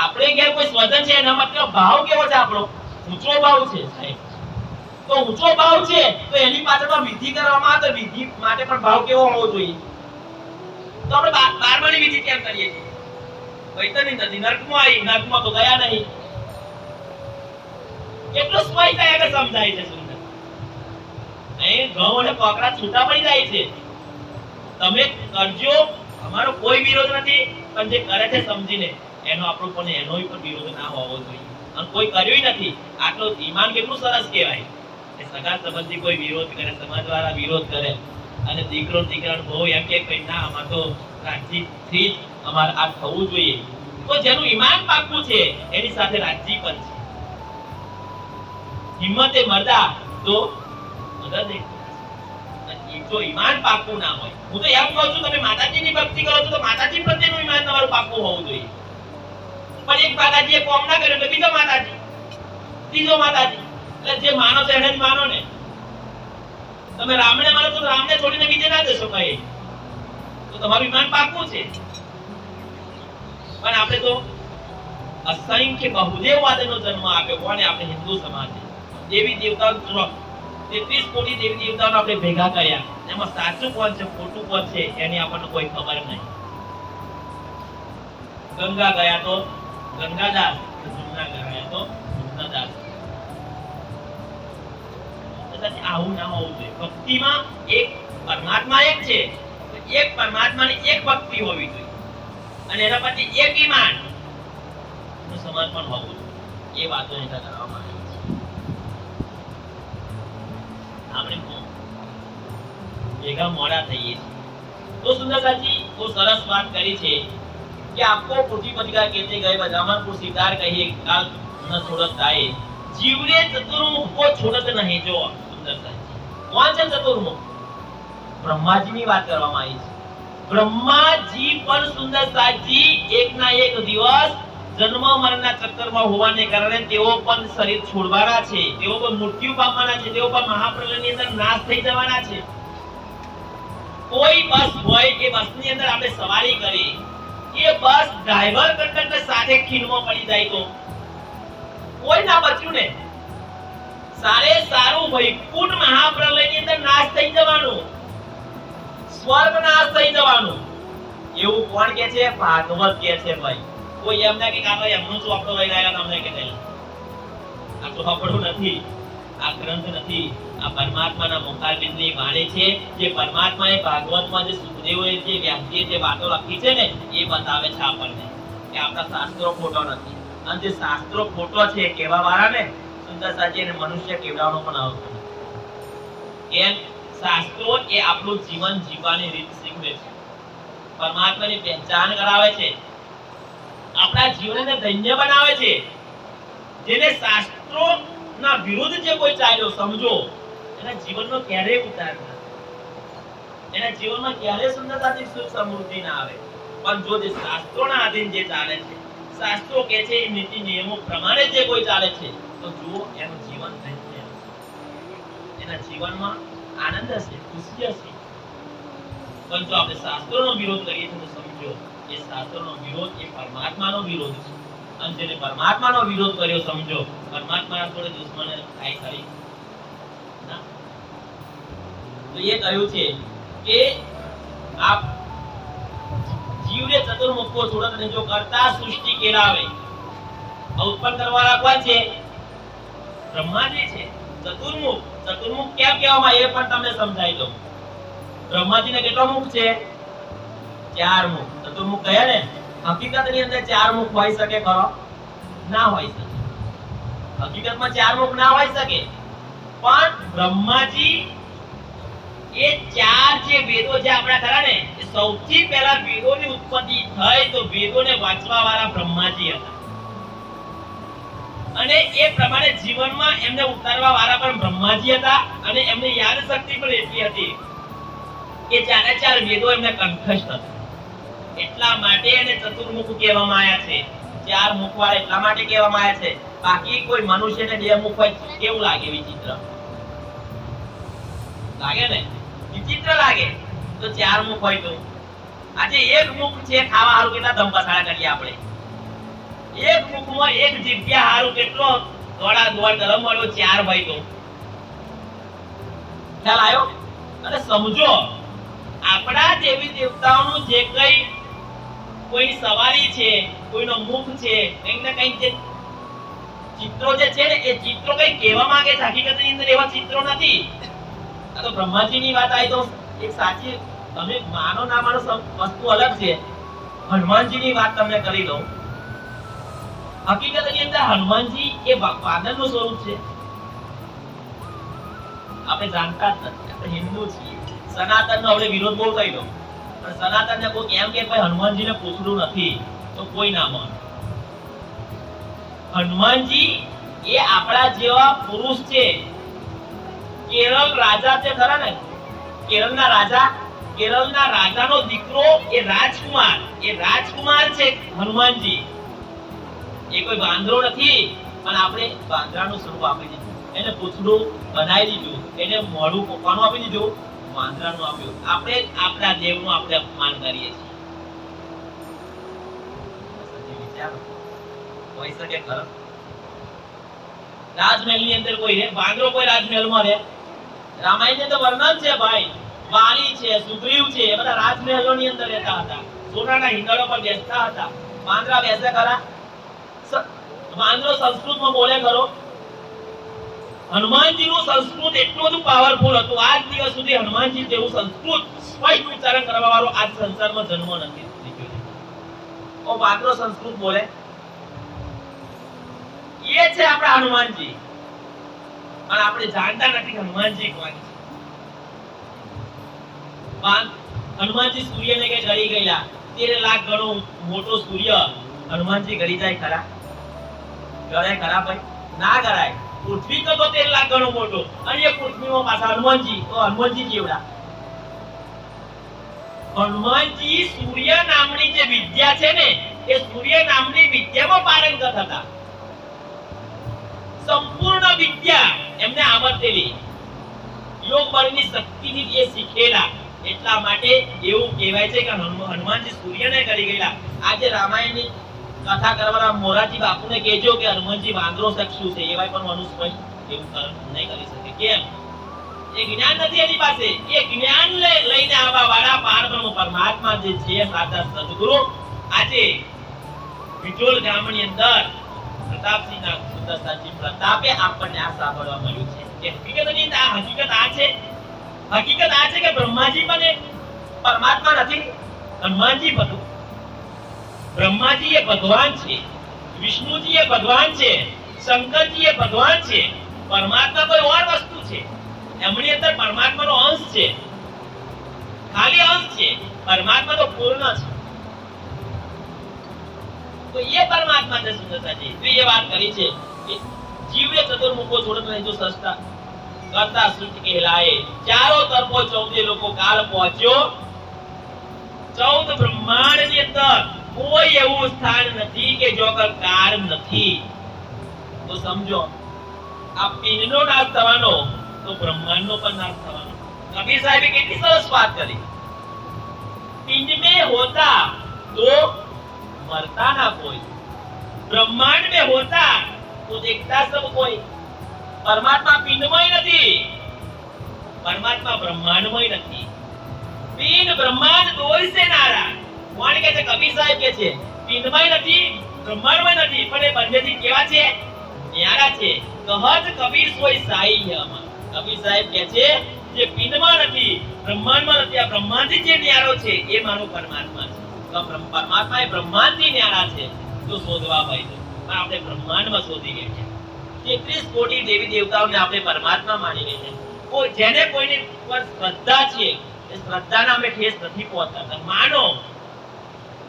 આપણે ઘેર કોઈ સ્વજન છે એના માટે ભાવ કેવો છે? આપણો ઊંચો ભાવ છે સાહેબ. તો ઊંચો ભાવ છે તો એની પાછળ વિધિ કરવામાં આવે તો વિધિ માટે પણ ભાવ કેવો હોવો જોઈએ? તો આપણે 12માની વિધિ કેમ કરીએ છીએ? વૈતરની નથી, નરકમાં આવી, નરકમાં તો ગયા નહીં. કેટલું સ્પષ્ટ આગળ સમજાય છે સુંદર. અહીં ઘઉં અને કોકરા છૂટા પડી જાય છે. તમે કરજો, અમારો કોઈ વિરોધ નથી, પણ જે કરે છે સમજીને એનો આપણો પણ એનો પણ વિરોધ ના હોવો જોઈએ. અને કોઈ કર્યું નથી. આટલો ઈમાન કેટલું સરસ કહેવાય. સગા સંબંધી કોઈ વિરોધ કરે, સમાજવાળા વિરોધ કરે અને દીકરો દીકરાનો બહુ એમ કે ના અમાર તો રાજી જ અમારે આ થવું જોઈએ. તો જેનું ઈમાન પાક્કું છે એની સાથે રાજી પણ છે. હિંમતે મરદા તો મદદ જો ઈમાન પાક્કું ના હોય. હું તો એમ કહું છું તમે માતાજીની ભક્તિ કરો છો તો માતાજી પ્રત્યેનું ઈમાન તમારું પાક્કું હોવું જોઈએ. પણ એક માતાજીએ કોમ ના કર્યો તો બીજો માતાજી, ત્રીજો માતાજી, એટલે જે માનો છે એને જ માનો ને. તમે રામને માનો તો રામને છોડીને બીજે ના જશો કઈ, તો તમારું ઈમાન પાક્કું છે. પણ આપણે તો અસંખ્ય બહુદેવવાદનો જન્મ આપ્યો. કોને? આપણે હિન્દુ સમાજે. દેવી દેવતાઓ 33 કોટી દેવી દેવતાઓને આપણે ભેગા કર્યા. એમાં સાચું કોણ છે ખોટું કોણ છે એની આપણને કોઈ ખબર નહીં. ગંગા ગયા તો ગંગાદાસ, જમના ગયા તો જમનાદાસ. આવું ના હોવું જોઈએ. ભક્તિમાં એક પરમાત્મા એક છે, એક પરમાત્માની એક ભક્તિ હોવી જોઈએ અને એના પછી એક ઈમાન નું સમર્પણ હોવું જોઈએ. એ વાતો અહીં કરવામાં આવી છે. આપણે ભેગા મોડા થઈએ છીએ. તો સુંદરસાજી બહુ સરસ વાત કરી છે કે આપકો પૂછી પતિકા કહેતે ગए बजामन को सितार कहिए काल न छोड़त आए जीवरे चतुर्मुख को छोड़त नहीं. जो સુંદરસાજી કોણ છે ચતુર્મુખ? બ્રહ્માજીની વાત કરવામાં આવી છે. બ્રહ્માજી પણ સુંદરસાજી એકના એક દિવસ જન્મ મરણના ચક્કરમાં હોવાને કારણે તેઓ પણ શરીર છોડવાના છે, તેઓ પણ મૃત્યુ પામવાના છે, તેઓ પણ મહાપ્રલયની અંદર નાશ થઈ જવાના છે. કોઈ બસ હોય કે બસની અંદર આપણે સવારી કરી, એ બસ ડ્રાઈવર કંડક્ટર સાથે ખીણમાં પડી જાય તો કોઈ ના બચ્યું ને. સારે સારું વૈકુંઠ મહાપ્રલયની અંદર નાશ થઈ જવાનું, સ્વર્ગ નાશ થઈ જવાનું. એવું કોણ કે છે? ભાગવત કે છે ભાઈ. કોઈ એમ ના કે કાકા એમનું શું આપણો લઈને આવ્યા તમને કે નહીં. આ તો આપણું નથી, આ ગ્રંથ નથી, આ પરમાત્માના મુખારબિંદની વાણી છે. જે પરમાત્માએ ભાગવતમાં જે સુખદેવોએ જે વ્યાસજીએ જે વાતો લખી છે ને એ બતાવે છે આપણને કે આપણા શાસ્ત્રો ખોટો નથી. અને જે શાસ્ત્રો ખોટો છે કેવા વાળા ને સુંદરસાજી અને મનુષ્ય કેવડાવવાનો પણ આવતો નથી. કેમ? શાસ્ત્રો એ આપણું જીવન જીવવાની રીત શીખવે છે, પરમાત્માની પહેચાન કરાવે છે, આપણા જીવનને ધન્ય બનાવે છે. જેને શાસ્ત્રોના વિરુદ્ધ જે કોઈ ચાલ્યો સમજો એના જીવનનો ક્યારેય ઉતાર ના, એના જીવનમાં ક્યારેય સુંદરતાથી સુખ સમૃદ્ધિ ના આવે. પણ જો જે શાસ્ત્રોના આધીન જે ચાલે છે, શાસ્ત્રો કે છે એ નીતિ નિયમો પ્રમાણે જે કોઈ ચાલે છે તો જુઓ એનું જીવન ધન્ય હશે, એના જીવનમાં આનંદ હશે, ખુશી હશે. પણ જો આપણે શાસ્ત્રોનો વિરોધ કરીએ તો સમજો એ શાસ્ત્રોનો વિરોધ એ પરમાત્માનો વિરોધ છે. અને જેને પરમાત્માનો વિરોધ કર્યો સમજો પરમાત્માના જોડે દુશ્મની થાય ખરી ના. તો એ કહ્યું છે કે આપ જીવને ચતુર્મુખ કો છોડત નહીં, જો કરતા સૃષ્ટિ કેલાવે. ઉત્પન્ન કરવાવાળા કોણ છે? બ્રહ્માજી છે. ચતુર્મુખ, ચતુર્મુખ કેમ કહેવામાં એ પણ તમને સમજાઈ દઉં. બ્રહ્માજીને કેટલો મુખ છે? 4 મુખ. ચતુર્મુખ કહ્યા ને, હકીકતની અંદર 4 મુખ હોઈ શકે ખરો? ના હોય શકે. હકીકતમાં ચાર મુખ ના હોય શકે, પણ બ્રહ્માજી એ ચાર જે વેદો જે આપણા ખરા ને, એ સૌથી પહેલા વેદોની ઉત્પત્તિ થઈ તો વેદોને વાંચવા વાળા બ્રહ્માજી હતા, અને એ પ્રમાણે જીવનમાં એમને ઉતારવા વાળા પણ બ્રહ્માજી હતા, અને એમની યાદ શક્તિ પણ એટલી હતી કે ચારે ચાર વેદો એમને કંઠસ્થ હતા. એટલા માટે એને ચતુર્મુખ કહેવામાં આવ્યા છે. ચાર મુખ વાળા એટલા માટે કહેવામાં આવ્યા છે. બાકી કોઈ મનુષ્યને બે મુખ હોય કેવું લાગે? વિચિત્ર લાગે ને, વિચિત્ર લાગે. તો ચાર મુખ હોય તો આજે એક મુખ છે ખાવા હારું કેટલા ધમપછાડા કરીએ આપણે. એક મુખમાં એક જીભ્યા હારું કેટલો દોડા દોડ ગરમ વાળો ચાર હોય તો ખ્યાલ આવ્યો? અને સમજો આપણા દેવી દેવતાઓનું જે કઈ કોઈ સવારી છે, કોઈનો મુખ છે, કંઈક ને કંઈક જે ચિત્રો જે છે ને, એ ચિત્રો કઈ કહેવા માંગે છે. હકીકતની અંદર એવા ચિત્રો નથી. આ તો બ્રહ્માજીની વાત આવી તો એક સાચી, તમે માનો ના માનો વસ્તુ અલગ છે. હનુમાનજીની વાત તમને કરી દઉં. હકીકતની અંદર હનુમાનજી એ વાદળનું સ્વરૂપ છે. આપણે જાણતા જ નથી, આપણે હિન્દુ છીએ. સનાતનનો આપણે વિરોધ બહુ થઈ ગયો, પણ સનાતનને કોઈ એમ કે ભાઈ હનુમાનજીને પૂછડું નથી તો કોઈ ના માને. હનુમાનજી એ આપણા જેવા પુરુષ છે. કેરળ રાજા છે ખરા ને, કેરળના રાજાનો દીકરો એ રાજકુમાર છે હનુમાનજી. એ કોઈ વાંદરો નથી, પણ આપણે વાંદરાનું સ્વરૂપ આપી દીધું, એને પૂંછડું બનાવી દીધું, એને મોઢું કોવાનું આપી દીધું, વાંદરાનું આપ્યું. આપણે આપણા દેવનું આપણે અપમાન કરીએ છીએ. હોય શકે ખરો? રાજમહેલની અંદર કોઈ રહે? વાંદરો કોઈ રાજમહેલમાં રહે? રામાયણની અંદર વર્ણન છે ભાઈ, વાલી છે, સુગ્રીવ છે, એ બધા રાજમહેલોની અંદર રહેતા હતા. સોનાના હિંડોળા પર બેસતા હતા. વાંદરા બેસે ખરા? વાંદરો સંસ્કૃતમાં બોલે ખરો? હનુમાનજીનું સંસ્કૃત એટલું બધું પાવરફુલ હતું. આજ દિવસ સુધી હનુમાનજી જેવું સંસ્કૃત સ્પષ્ટ ઉચ્ચારણ કરવા વાળો આજ સંસારમાં જન્મ નથી લીધો. ઓ વાંદરો સંસ્કૃત બોલે? એ છે આપણા હનુમાનજી. અને આપણે જાણતા નથી હનુમાનજી કોણ છે. હનુમાનજી સૂર્યને કે ગળી ગયેલા 13 લાખ ગણો મોટો સૂર્ય હનુમાનજી ગળી જાય ખરા? ગળાય ખરા ભાઈ? ના ગળાય. પૃથ્વી તો 13 લાખ ગણો મોટો, અને એ પૃથ્વીમાં પાછા હનુમાનજી, તો હનુમાનજી કેવડા? હનુમાનજી સૂર્ય નામની જે વિદ્યા છે ને, એ સૂર્ય નામની વિદ્યામાં પારંગત હતા. સંપૂર્ણ વિદ્યા એમને આવડતેલી, યોગ બળની શક્તિથી એ શીખેલા. એટલા માટે એવું કહેવાય છે કે હનુમાનજી સૂર્યને કરી ગયેલા. આજે રામાયણની કથા કરવાના મોરારજી બાપુને કહેજો કે હનુમાનજી વાંદરો શખ્સુ છે, એવાય પણ મનુષ્ય એવું નહીં કરી શકે. કેમ? એ જ્ઞાન નથી એની પાસે. એ જ્ઞાન લઈને આવવા વાળા પારબ્રહ્મ પરમાત્મા જે છે, સાચા સદગુરુ, આજે વિજોલ ગામની અંદર પ્રતાપસિંહના સુદર્શનજી પ્રતાપે આપણને આ સાંભળવા મળ્યું છે કે હકીકતની આ હકીકત આ છે. હકીકત આ છે કે બ્રહ્માજી પણ એક પરમાત્મા નથી. હનુમાનજી બધું, બ્રહ્માજી એ ભગવાન છે, વિષ્ણુજી એ ભગવાન છે, શંકરજી એ ભગવાન છે. પરમાત્મા કોઈ ઓર વસ્તુ છે. એમની અંદર પરમાત્માનો અંશ છે, ખાલી અંશ છે. પરમાત્મા તો પૂર્ણ છે. તો એ પરમાત્મા છે સુંદરતાજી. તો એ વાત કરી છે કે જીવને ચતુર્મુખો છોડત નહીં જો સસ્તા કરતા સૃષ્ટિ કહેલાય. ચારો તરફો 14 લોકો કાળ પહોંચ્યો. 14 બ્રહ્માંડની અંદર કોઈ એવું સ્થાન નથી કે જો કાળ નથી. તો સમજો આ પિંડનો નાશ થવાનો તો બ્રહ્માંડનો પણ નાશ થવાનો. કબીર સાહેબે કેટલી સરસ વાત કરી. પિંડ में होता तो मरता ना कोई, ब्रह्मांड में होता तो देखता सब कोई. परमात्मा पिंडमय નથી, પરમાત્મા બ્રહ્માંડમય નથી. પિંડ બ્રહ્માંડ દોય સે નારા. કોણ કહે છે? કબીર સાહેબ કહે છે પિંડમય નથી, બ્રહ્માંડમય નથી, પણ એ બંનેથી કેવા છે? ન્યારા છે. કહત કબીર સોય સાઈ હમ. કબીર સાહેબ કહે છે જે પિંડમાં નથી, બ્રહ્માંડમાં નથી, આ બ્રહ્માંડથી જે ન્યારો છે એ મારો પરમાત્મા છે. તો પરમાત્મા એ બ્રહ્માંડથી ન્યારા છે. તો શોધવા ભાઈ તો પણ આપણે બ્રહ્માંડમાં શોધી રહ્યા છીએ 33 કોટી દેવી દેવતાઓને આપણે પરમાત્મા માની રહ્યા છીએ. કોઈ જેને કોઈની પર શ્રદ્ધા છે એ શ્રદ્ધાના અમે ઠેસ નથી પહોંચતા. માનો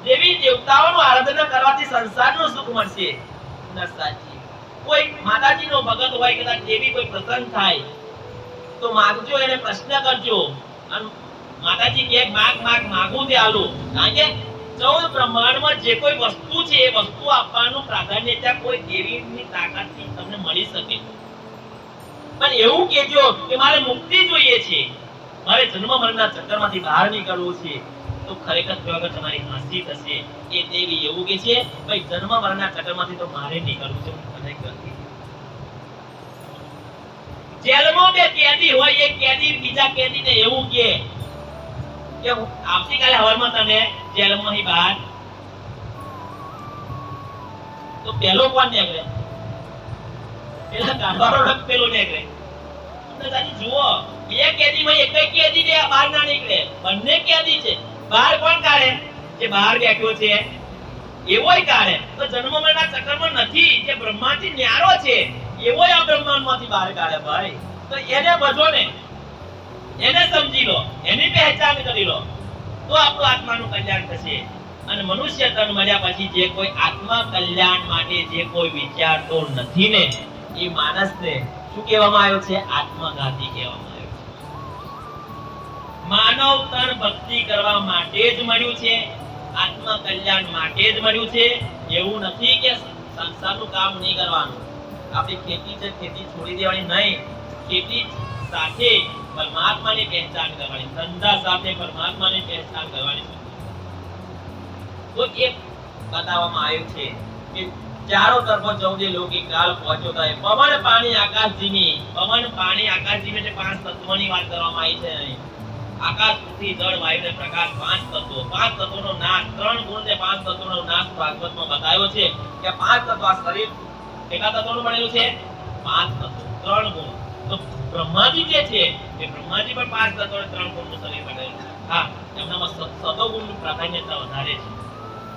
દેવી દેવતાઓનું આરાધના કરવાથી સંસારનું સુખ મળશે ન સાચી. કોઈ માતાજીનો ભગત હોય, કદાચ દેવી કોઈ પ્રસન્ન થાય તો માંગજો, એને પ્રશ્ન કરજો અને માતાજી કે માગ માગ માગું તે આલું. કારણ કે 14 બ્રહ્માંડમાં જે કોઈ વસ્તુ છે એ વસ્તુ આપવાનું પ્રાધાન્યતા કોઈ દેવીની તાકાતથી તમને મળી શકે. પણ એવું કહેજો કે મારે મુક્તિ જોઈએ છે, મારે જન્મ મરણના ચક્કરમાંથી બહાર નીકળવું છે, તો ખરેખર વગર તમારી હાંસી થશે. એ દેવી એવું કહે છે ભાઈ જન્મ મરણના ચક્કરમાંથી તો મારે નીકળવું છે, હું તને કહી. જેલમાં બે કેદી હોય, એક કેદી બીજા કેદીને એવું કહે કે આવતીકાલે હવારમાં તને જેલમાંથી બહાર, તો પેલો કોણ નીકળે? પેલા કાંબારો રંગ પેલો નીકળે. દાદાજી જુઓ, બે કેદીમાં એક જ કેદી ને બહાર ના નીકળે, બંને કેદી છે. બહાર કોણ કાઢે? જે બહાર બેઠો છે એવોય કાઢે. તો જન્મ મરણના ચક્કરમાં નથી, જે બ્રહ્માંડથી ન્યારો છે એવોય આ બ્રહ્માંડમાંથી બહાર કાઢે ભાઈ. તો એને બધો ને એને સમજી લો, એની પહેચાન કરી લો, તો આપણું આત્માનું કલ્યાણ થશે. અને મનુષ્ય તન મળ્યા પછી જે કોઈ આત્મા કલ્યાણ માટે જે કોઈ વિચારતો નથી ને એ માણસને શું કહેવામાં આવ્યો છે? આત્મઘાતી કહેવામાં આવ્યો છે. માનવ તન ભક્તિ કરવા માટે જ મળ્યું છે, આત્મ કલ્યાણ માટે જ મળ્યું છે. એવું નથી કે સંસારનું કામ નહીં કરવાનું. આપણી ખેતી છે, ખેતી છોડી દેવાની નહીં. ખેતી સાથે પરમાત્માની પહેચાન કરવાની, ધંધા સાથે પરમાત્માની પહેચાન કરવાની. તો એક બતાવવામાં આવ્યું છે કે ચારો તરફ ચૌદે લૌકિક કાળ પહોંચ્યો થાય. પવન પાણી આકાશ જીમી, પવન પાણી આકાશ જીમી એટલે 5 તત્વોની વાત કરવામાં આવી છે અહીં. આકાશ, પૃથ્વી, જળ, વાયુ અને પ્રકાશ, 5 તત્વો. 5 તત્વોનો નાશ, 3 ગુણ ને 5 તત્વોનો નાશ ભાગવતમાં બતાવ્યો છે કે 5 તત્વ આ શરીર કેટલા તત્વોનું બનેલું છે? 5 તત્વો, 3 ગુણ. તો બ્રહ્માજી જે છે એ બ્રહ્માજી પણ 5 તત્વો અને 3 ગુણનું શરીર બનેલું છે. હા, એમનામાં સતોગુણની પ્રાધાન્યતા વધારે છે.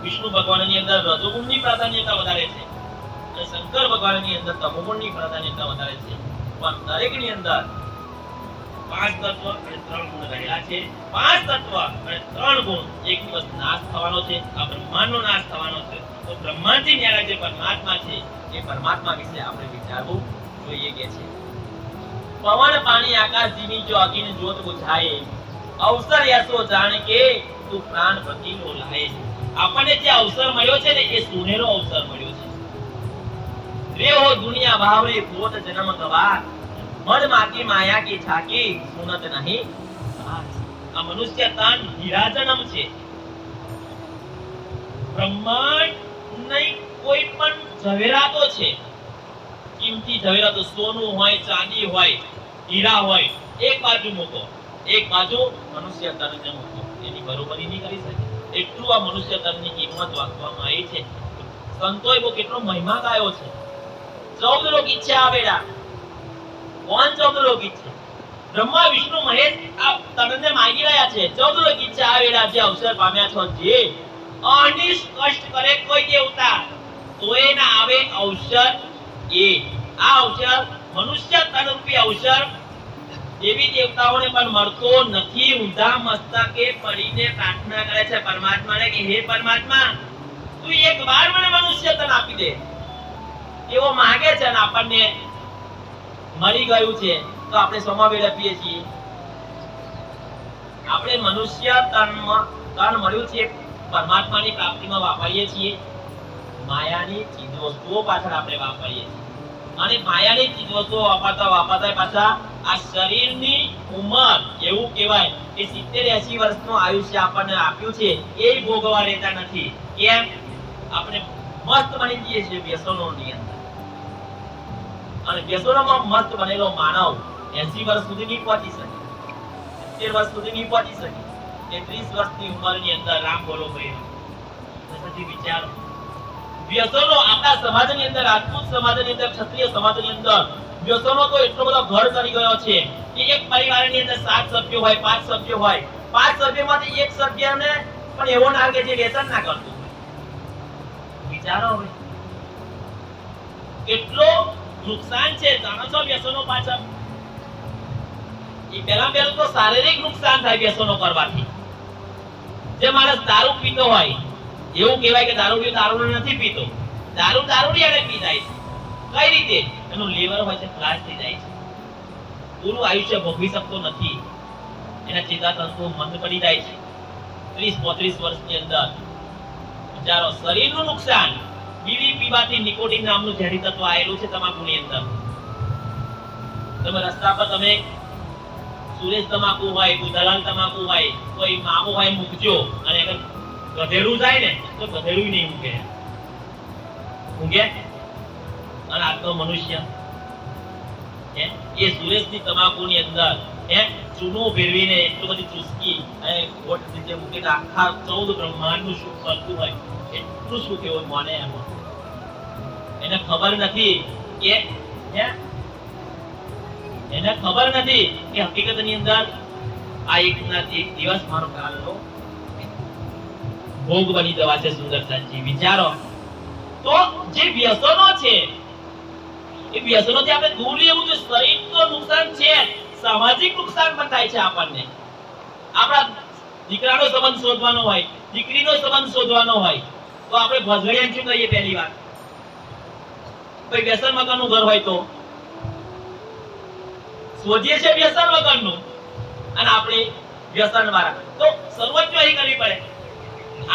વિષ્ણુ ભગવાનની અંદર રજોગુણની પ્રાધાન્યતા વધારે છે અને શંકર ભગવાનની અંદર તમોગુણની પ્રાધાન્યતા વધારે છે. પણ દરેકની અંદર 5 તત્વ અને 3 ગુણ રહેલા છે. 5 તત્વ અને 3 ગુણ એક દિવસ નાશ થવાનો છે. આ બ્રહ્માંડનો નાશ થવાનો છે. તો બ્રહ્માંડથી ન્યારા જે પરમાત્મા છે એ પરમાત્મા વિશે આપણે વિચારવું જોઈએ કે છે. પવન પાણી આકાશ જીવી જો અગિન જ્યોત બુઝાય, અવસર યસો જાણ કે તું પ્રાણ પ્રતિનો લાય. આપણને જે અવસર મળ્યો છે ને એ સુનેરો અવસર મળ્યો છે. રે હો દુનિયા ભાવરે કોટ જન્મ ગવાર, મન માકી માયા કી છાકી સુનત નહીં. આ મનુષ્ય તન હીરાજનમ છે. બ્રહ્માંડ નહીં કોઈ પણ ઝવેરાતો છે, કિંમતી ઝવેરાતો, સોનું હોય, ચાંદી હોય, હીરા હોય, એક બાજુ મૂકો, એક બાજુ મનુષ્ય તનને મૂકો, એની બરોબરી નહીં કરી શકે. એટલું આ મનુષ્ય તનની કિંમત વાંચવામાં આવી છે. સંતોએ બહુ કેટલો મહિમા ગાયો છે. 14 લોક ઈચ્છા આવેલા. કોણ 14 લોક ઈચ્છા? બ્રહ્મા વિષ્ણુ મહેશ આ તનને માંગી રહ્યા છે. 14 લોક ઈચ્છા આવેલા જે અવસર પામ્યા છો, જે અનિષ્ટ કષ્ટ કરે કોઈ દેવતા તોય ના આવે અવસર. એ આ અવસર મનુષ્ય તન રૂપી અવસર દેવી દેવતાઓને પણ મળતો નથી. ઊંધા મસ્તકે પડીને પ્રાર્થના કરે છે પરમાત્માને કે હે પરમાત્મા, તું એકવાર મને મનુષ્ય તન આપી દે. એવો માંગે છે અને આપણને મળી ગયું છે. તો આપણે સોમાં વેળ આપીએ છીએ. આપણે મનુષ્ય તન મળ્યું છે પરમાત્માની પ્રાપ્તિમાં વાપરીએ છીએ. માયાની ચીજવસ્તુઓ પાછળ આપણે વાપરીએ છીએ. અને માયાની ચીજવસ્તુઓ વાપરતા પાછા આ શરીરની ઉંમર એવું કહેવાય કે 70-80 વર્ષનું આયુષ્ય આપણને આપ્યું છે એ ભોગવા રહેતા નથી. કેમ? આપણે મસ્ત બની જઈએ છીએ વ્યસનોની અંદર. અને વ્યસનોમાં મસ્ત બનેલો માનવ 80 વર્ષ સુધી નહીં પહોંચી શકે, 70 વર્ષ સુધી નહીં પહોંચી શકે. 30 વર્ષની ઉંમરની અંદર રામ બોલો ભાઈ પછી વિચારો. વ્યસનો આપણા સમાજની અંદર, રાજપૂત સમાજની અંદર, ક્ષત્રિય સમાજની અંદર વ્યસનો તો એટલો બધો ઘર કરી ગયો છે કે એક પરિવારની અંદર 7 સભ્યો હોય, 5 સભ્યો હોય, 5 સભ્યોમાંથી એક સભ્યને પણ એવો ના કે જે વ્યસન ના કરતું હોય. વિચારો હવે કેટલો નુકસાન છે જાણો છો વ્યસનો પાછળ? એ પહેલા તો શારીરિક નુકસાન થાય વ્યસનો કરવાથી. જે માણસ દારૂ પીતો હોય એવું કહેવાય કે દારૂ નથી પીતો, દારૂડિયાને પી જાય છે. કઈ રીતે? એનું લીવર હોય છે ફ્લાશ થઈ જાય છે, પૂરું આયુષ્ય ભોગવી શકતો નથી, એના ચેતાતંતુઓ મંદ પડી જાય છે 30-35 વર્ષની અંદર. વિચારો, શરીરનું નુકસાન. બીડી પીવાથી નિકોટિન નામનું ઝેરી તત્વ આવેલું છે તમાકુની અંદર. તમે રસ્તા પર તમે સુરેશ તમાકુ હોય, દલાલ તમાકુ હોય, કોઈ મામો હોય મૂકજો, અને અગર ગધેડું જાય ને તો ગધેડું નહીં મૂકે, મૂકે. અને આજનો મનુષ્ય એ સુરેશની તમાકુની અંદર ચૂનો ભેળવીને એટલું બધી ચૂસકી અને ગોટ નીચે મૂકે કે આખા 14 બ્રહ્માંડનું સુખ કરતું હોય એટલું સુખ એવું માને એમાં. એને ખબર નથી કે હકીકતની અંદર આ એક દિવસ મારો કાલનો ભોગ બની જવા છે. સુંદર સાચી વિચારો. તો જે વ્યસનો છે એ વ્યસનોથી આપણે દૂર રહેવું જોઈએ. શરીરનું નુકસાન છે, સામાજિક નુકસાન પણ થાય છે આપણને. આપણા દીકરાનો સંબંધ શોધવાનો હોય, દીકરીનો સંબંધ શોધવાનો હોય તો આપણે ભજવડિયાને શું કહીએ? પહેલી વાત, કોઈ વ્યસન વગરનું ઘર હોય તો શોધીએ છે વ્યસન વગરનું, અને આપણે વ્યસન વાળા. તો સર્વોચ્ચ અહીં કરવી પડે.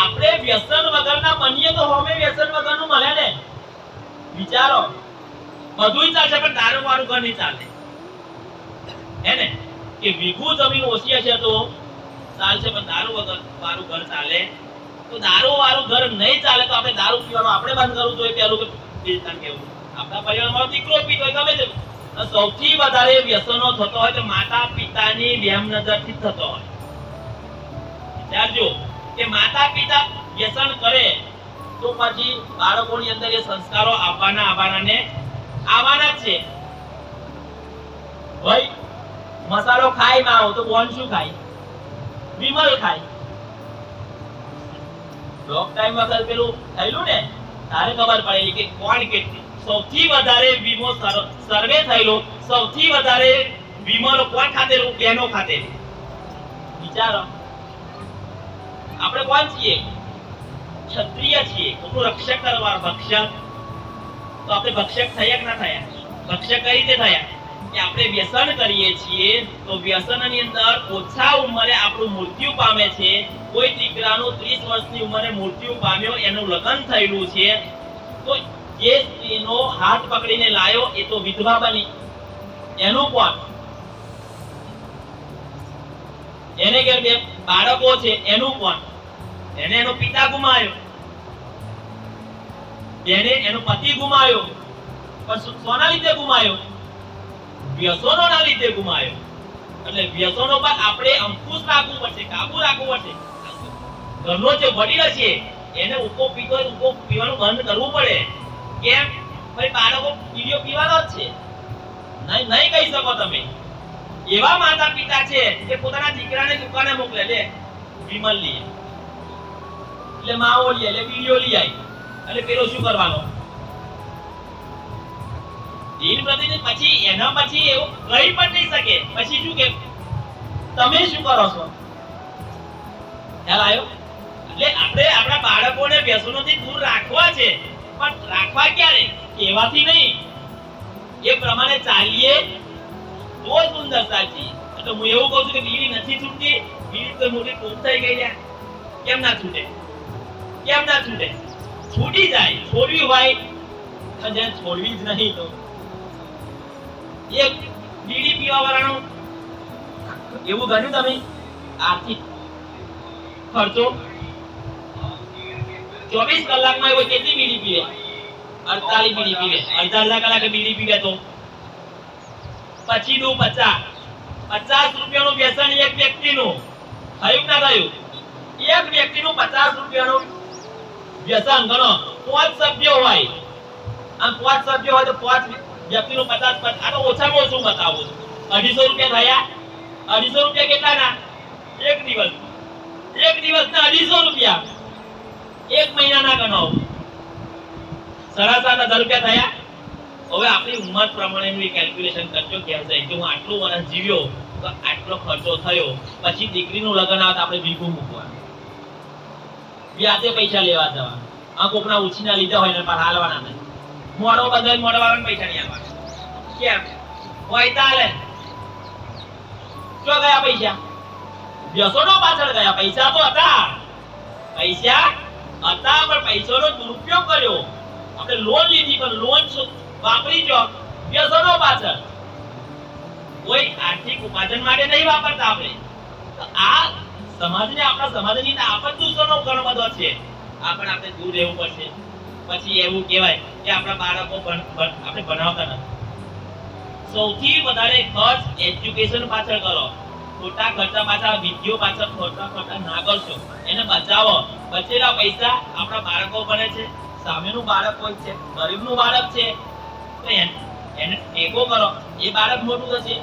આપણે વ્યસન વગરના બનીએ તો હોમે વ્યસન વગરનું મળે ને. વિચારો, બધું ચાલશે પણ દારૂ વાળું ઘર નહીં ચાલે. હે ને? કે વીઘું જમીન ઓછી હશે તો ચાલશે પણ દારૂ વગર વાળું ઘર ચાલે? તો દારૂ વાળું ઘર નહીં ચાલે તો આપણે દારૂ પીવાનું આપણે બંધ કરવું જોઈએ. પેલું કે બીજું કેવું, આપણા પરિવારમાં દીકરો પીતો હોય ગમે તે, સૌથી વધારે વ્યસનો થતો હોય તો માતા પિતાની બેમ નજરથી થતો હોય. વિચારજો કે માતા પિતા વ્યસન કરે તો પછી બાળકોની અંદર એ સંસ્કારો આવવાના છે. ભાઈ મસાલો ખાય માવો તો કોણ શું ખાય? વિમલ ખાય. લોક ટાઈમ વગર પેલું થયેલું ને, તારે ખબર પડેલી કે કોણ કેટલી સૌથી વધારે વીમો સર્વે થયેલો, સૌથી વધારે વીમો કોણ ખાતેલું? બહેનો ખાતેલું. વિચારો, આપણે કોણ છીએ? ક્ષત્રિય છીએ. કોનું રક્ષક કરવા? ભક્ષક. તો આપણે ભક્ષક થયા કે ના થયા? ભક્ષક કઈ રીતે થયા? કે આપણે વ્યસન કરીએ છીએ તો વ્યસનની અંદર ઓછા ઉંમરે આપણું મૃત્યુ પામે છે. કોઈ દીકરાનું 30 વર્ષની ઉંમરે મૃત્યુ પામ્યો, એનું લગ્ન થયેલું છે, તો જે સ્ત્રીનો હાથ પકડીને લાયો એ તો વિધવા બની. એનું કોણ? એને ઘેર બે બાળકો છે, એનું કોણ? એને એનો પિતા ગુમાયો, એને એનો પતિ ગુમાયો. પણ સોના લીધે ગુમાયો? વ્યસનોના લીધે ગુમાયો. એટલે વ્યસનો પર આપણે અંકુશ રાખવું પડશે, કાબુ રાખવું પડશે. ઘરનો જે વડીલ છે એને ઉકો પીવાનું બંધ કરવું પડે. કેમ? ભાઈ બાળકો બીડીઓ પીવાનો જ છે, નહીં કહી શકો તમે. એવા માતા પિતા છે કે પોતાના દીકરાને દુકાને મોકલે, લે વિમલ લઈએ, એટલે માવો લઈએ, એટલે બીડીઓ લઈ આવી, એટલે પેલો શું કરવાનો? દિન પ્રતિદિન. પછી એના પછી એવું કહી પણ નહીં શકે. પછી શું કે તમે શું કરો છો? ખ્યાલ આવ્યો? એટલે આપણે આપણા બાળકોને વ્યસનોથી દૂર રાખવા છે, પણ રાખવા ક્યારે? કહેવાથી નહીં, એ પ્રમાણે ચાલીએ તો સુંદર સાચી. એટલે હું એવું કહું છું કે બીડી નથી છૂટતી. બીડી તો મોટી ટોપ થઈ ગઈ છે. કેમ ના છૂટે? છૂટી જાય. છોડવી હોય તો છોડવી જ નહીં તો એક બીડી પીવા વાળાનું એવું ગણ્યું તમે? આર્થિક ખર્ચો 24 કલાકમાં એવો કેટલી બીડી પીવે? 48 બીડી પીવે. અડધા કલાકે બીડી પીવે તો પછી નું 50 રૂપિયાનું વ્યસન એક વ્યક્તિનું થયું ના થયું? એક વ્યક્તિનું 50 રૂપિયાનું વ્યસન. ગણો 5 સભ્યો હોય, આમ 5 સભ્યો હોય તો 5 વ્યક્તિનું 50. આ તો ઓછામાં ઓછું બતાવું છું. 250 રૂપિયા થયા. 250 રૂપિયા કેટલાના? એક દિવસના 250 રૂપિયા. એક મહિનાના ગણો 7,500 રૂપિયા થયા. હવે આપણી ઉંમર પ્રમાણેનું કેલ્ક્યુલેશન કરજો કેમ છે કે હું આટલું વર્ષ જીવ્યો તો આટલો ખર્ચો થયો, પછી દીકરીનું લગ્ન આવે તો આપણે વીઘું મૂકવાનું, વ્યાજે પૈસા લેવા જવા, આ કોકના ઉછીના લીધા હોય ને પણ હાલવાના નહીં, મોડો બદલ મોડવાના પૈસા નહીં આપવાના. કેમ હોય તાલે ક્યાં ગયા પૈસા? વ્યસનો પાછળ ગયા. પૈસા તો હતા, પૈસા હતા પણ પૈસાનો દુરુપયોગ કર્યો. આપણે લોન લીધી પણ લોન વાપરી જો વ્યસનો પાછળ. કોઈ આર્થિક ઉપાર્જન માટે નહીં વાપરતા આપણે. આ સમાજને, આપણા સમાજની આપણ દૂષણો ઘણો બધો છે. આપણે દૂર રહેવું પડશે. પછી એવું કહેવાય કે આપણા બાળકો આપણે ભણાવતા નથી. સૌથી વધારે ખર્ચ એજ્યુકેશન પાછળ કરો. ખોટા ખર્ચા પાછળ, વિદ્યો પાછળ ખોટા ના કરશો. એને બચાવો. બચેલા પૈસા આપણા બાળકો ભણે છે, સામેનું બાળક હોય છે, ગરીબનું બાળક છે, તો એને ટેકો કરો. એ બાળક મોટું થશે,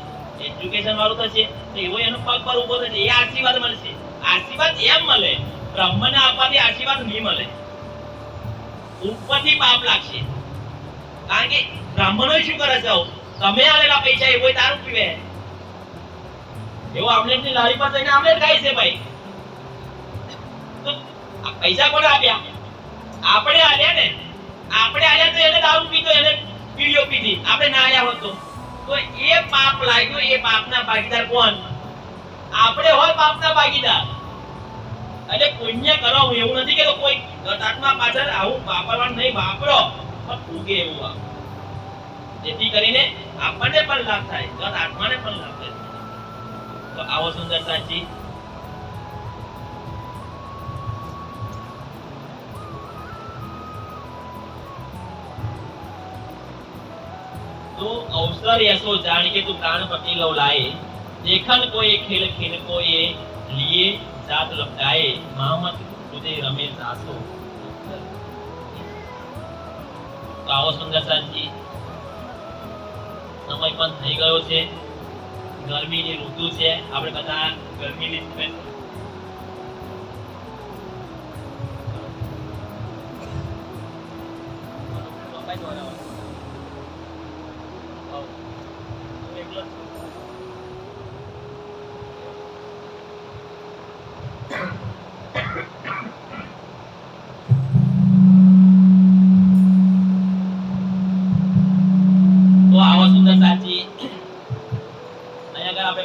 એજ્યુકેશન વાળું થશે, તો એવો એનો પગ પર ઉભો થશે. એ આશીર્વાદ મળશે. આશીર્વાદ એમ મળે, બ્રહ્મને આપવાથી આશીર્વાદ નહીં મળે, ઉપરથી પાપ લાગશે. કારણ કે બ્રાહ્મણો શું કરે છે? તમે આલેલા પૈસા એવો તારું પીવે, એવો આમલેટની લારી પર જઈને આમલેટ ખાય છે ભાઈ. તો આ પૈસા કોને આપ્યા? આપણે આલ્યા ને. આપણે આલ્યા તો એને દારૂ પીતો, એને પીડીઓ પીધી. આપણે ના આલ્યા હોત તો એ પાપ લાગ્યો. એ પાપના ભાગીદાર કોણ? આપણે હોય પાપના ભાગીદાર. એટલે પુણ્ય કરો. હું એવું નથી કે કોઈ ગતાત્મા પાછળ આવું વાપરવાનું નહીં, વાપરો પણ ઉગે એવું વાપરો, જેથી કરીને આપણને પણ લાભ થાય, ગત આત્માને પણ લાભ થાય. તો આવો સુંદર સાચી तो अवसर ऐसो जान के तू प्राण पति लव लाए, देखन को ये खेल खेल को ये लिए जात लपटाए, मोहम्मद तुझे रमे जासो. तो आओ सुंदर साथी, समय पण થઈ ગયો છે. ગરમીની ઋતુ છે, આપણે બધા ગરમીની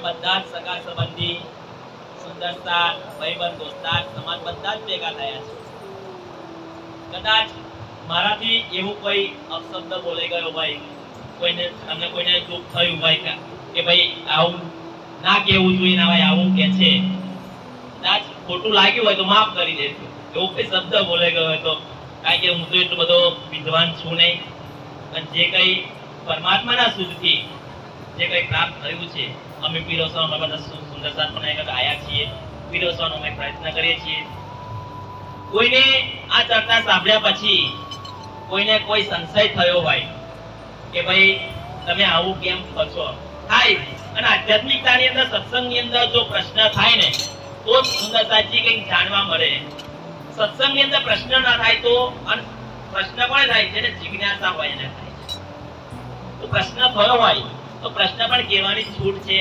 બધા જ સગા સંબંધી, સુંદરતા, ભાઈબંધ, દોસ્તાર, સમાજ બધા જ ભેગા થયા છે. કદાચ મારાથી એવું કોઈ અપશબ્દ બોલાઈ ગયો ભાઈ, કોઈને દુઃખ થયું ભાઈ કે ભાઈ આવું ના કેવું જોઈએ ના ભાઈ આવું કે છે, કદાચ ખોટું લાગ્યું હોય તો માફ કરી દેજો. એવું કોઈ શબ્દ બોલાઈ ગયો હોય તો, કારણ કે હું તો એટલો બધો વિદ્વાન છું નહીં, પણ જે કઈ પરમાત્માના સુખથી જે કઈ પ્રાપ્ત થયું છે અમે પીરસવાનો બધા સુંદર સાથ બનાવીને આયા છીએ, પીરસવાનો અમે પ્રયત્ન કરીએ છીએ. કોઈને આ ચર્ચા સાંભળ્યા પછી કોઈને કોઈ સંશય થયો હોય કે ભાઈ તમે આવું કેમ કરશો થાય, અને આધ્યાત્મિકતાની અંદર, સત્સંગની અંદર જો પ્રશ્ન થાય ને તો સુંદર સાચી કંઈક જાણવા મળે. સત્સંગની અંદર પ્રશ્ન ના થાય તો, પ્રશ્ન કોને થાય? જેને જિજ્ઞાસા હોય એને થાય. તો પ્રશ્ન થયો હોય તો પ્રશ્ન પણ કહેવાની છૂટ છે.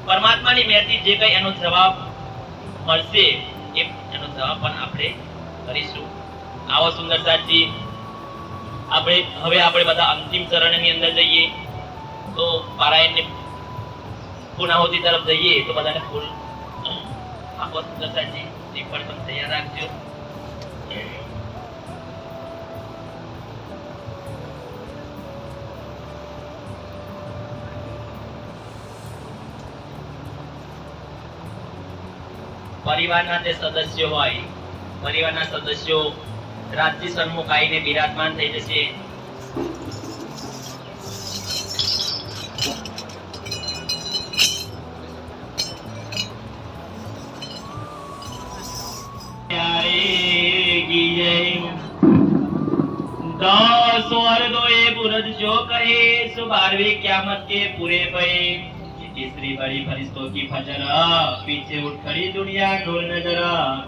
પરમાત્માની મહેરથી જે કઈ એનો જવાબ મળશે એનો જવાબ પણ આપણે કરીશું. આવો સુંદર સાચી આપણે બધા અંતિમ ચરણની અંદર જઈએ તો પારાયણની પૂર્ણાહુતિ તરફ જઈએ તો બધાને ફૂલ આવો સુંદર સાચી શ્રીફળ પણ તૈયાર રાખજો. પરિવારના જે સદસ્યો હોય, પરિવારના સદસ્યો રાજ્ય સન્મુખ આવીને બિરાજમાન થઈ જશે. बुरज जो कहे सो 12वीं क़यामत के पूरे भये, तीसरी बड़ी फरिश्तों की फजर, पीछे उठ खड़ी दुनिया ढोल नजर,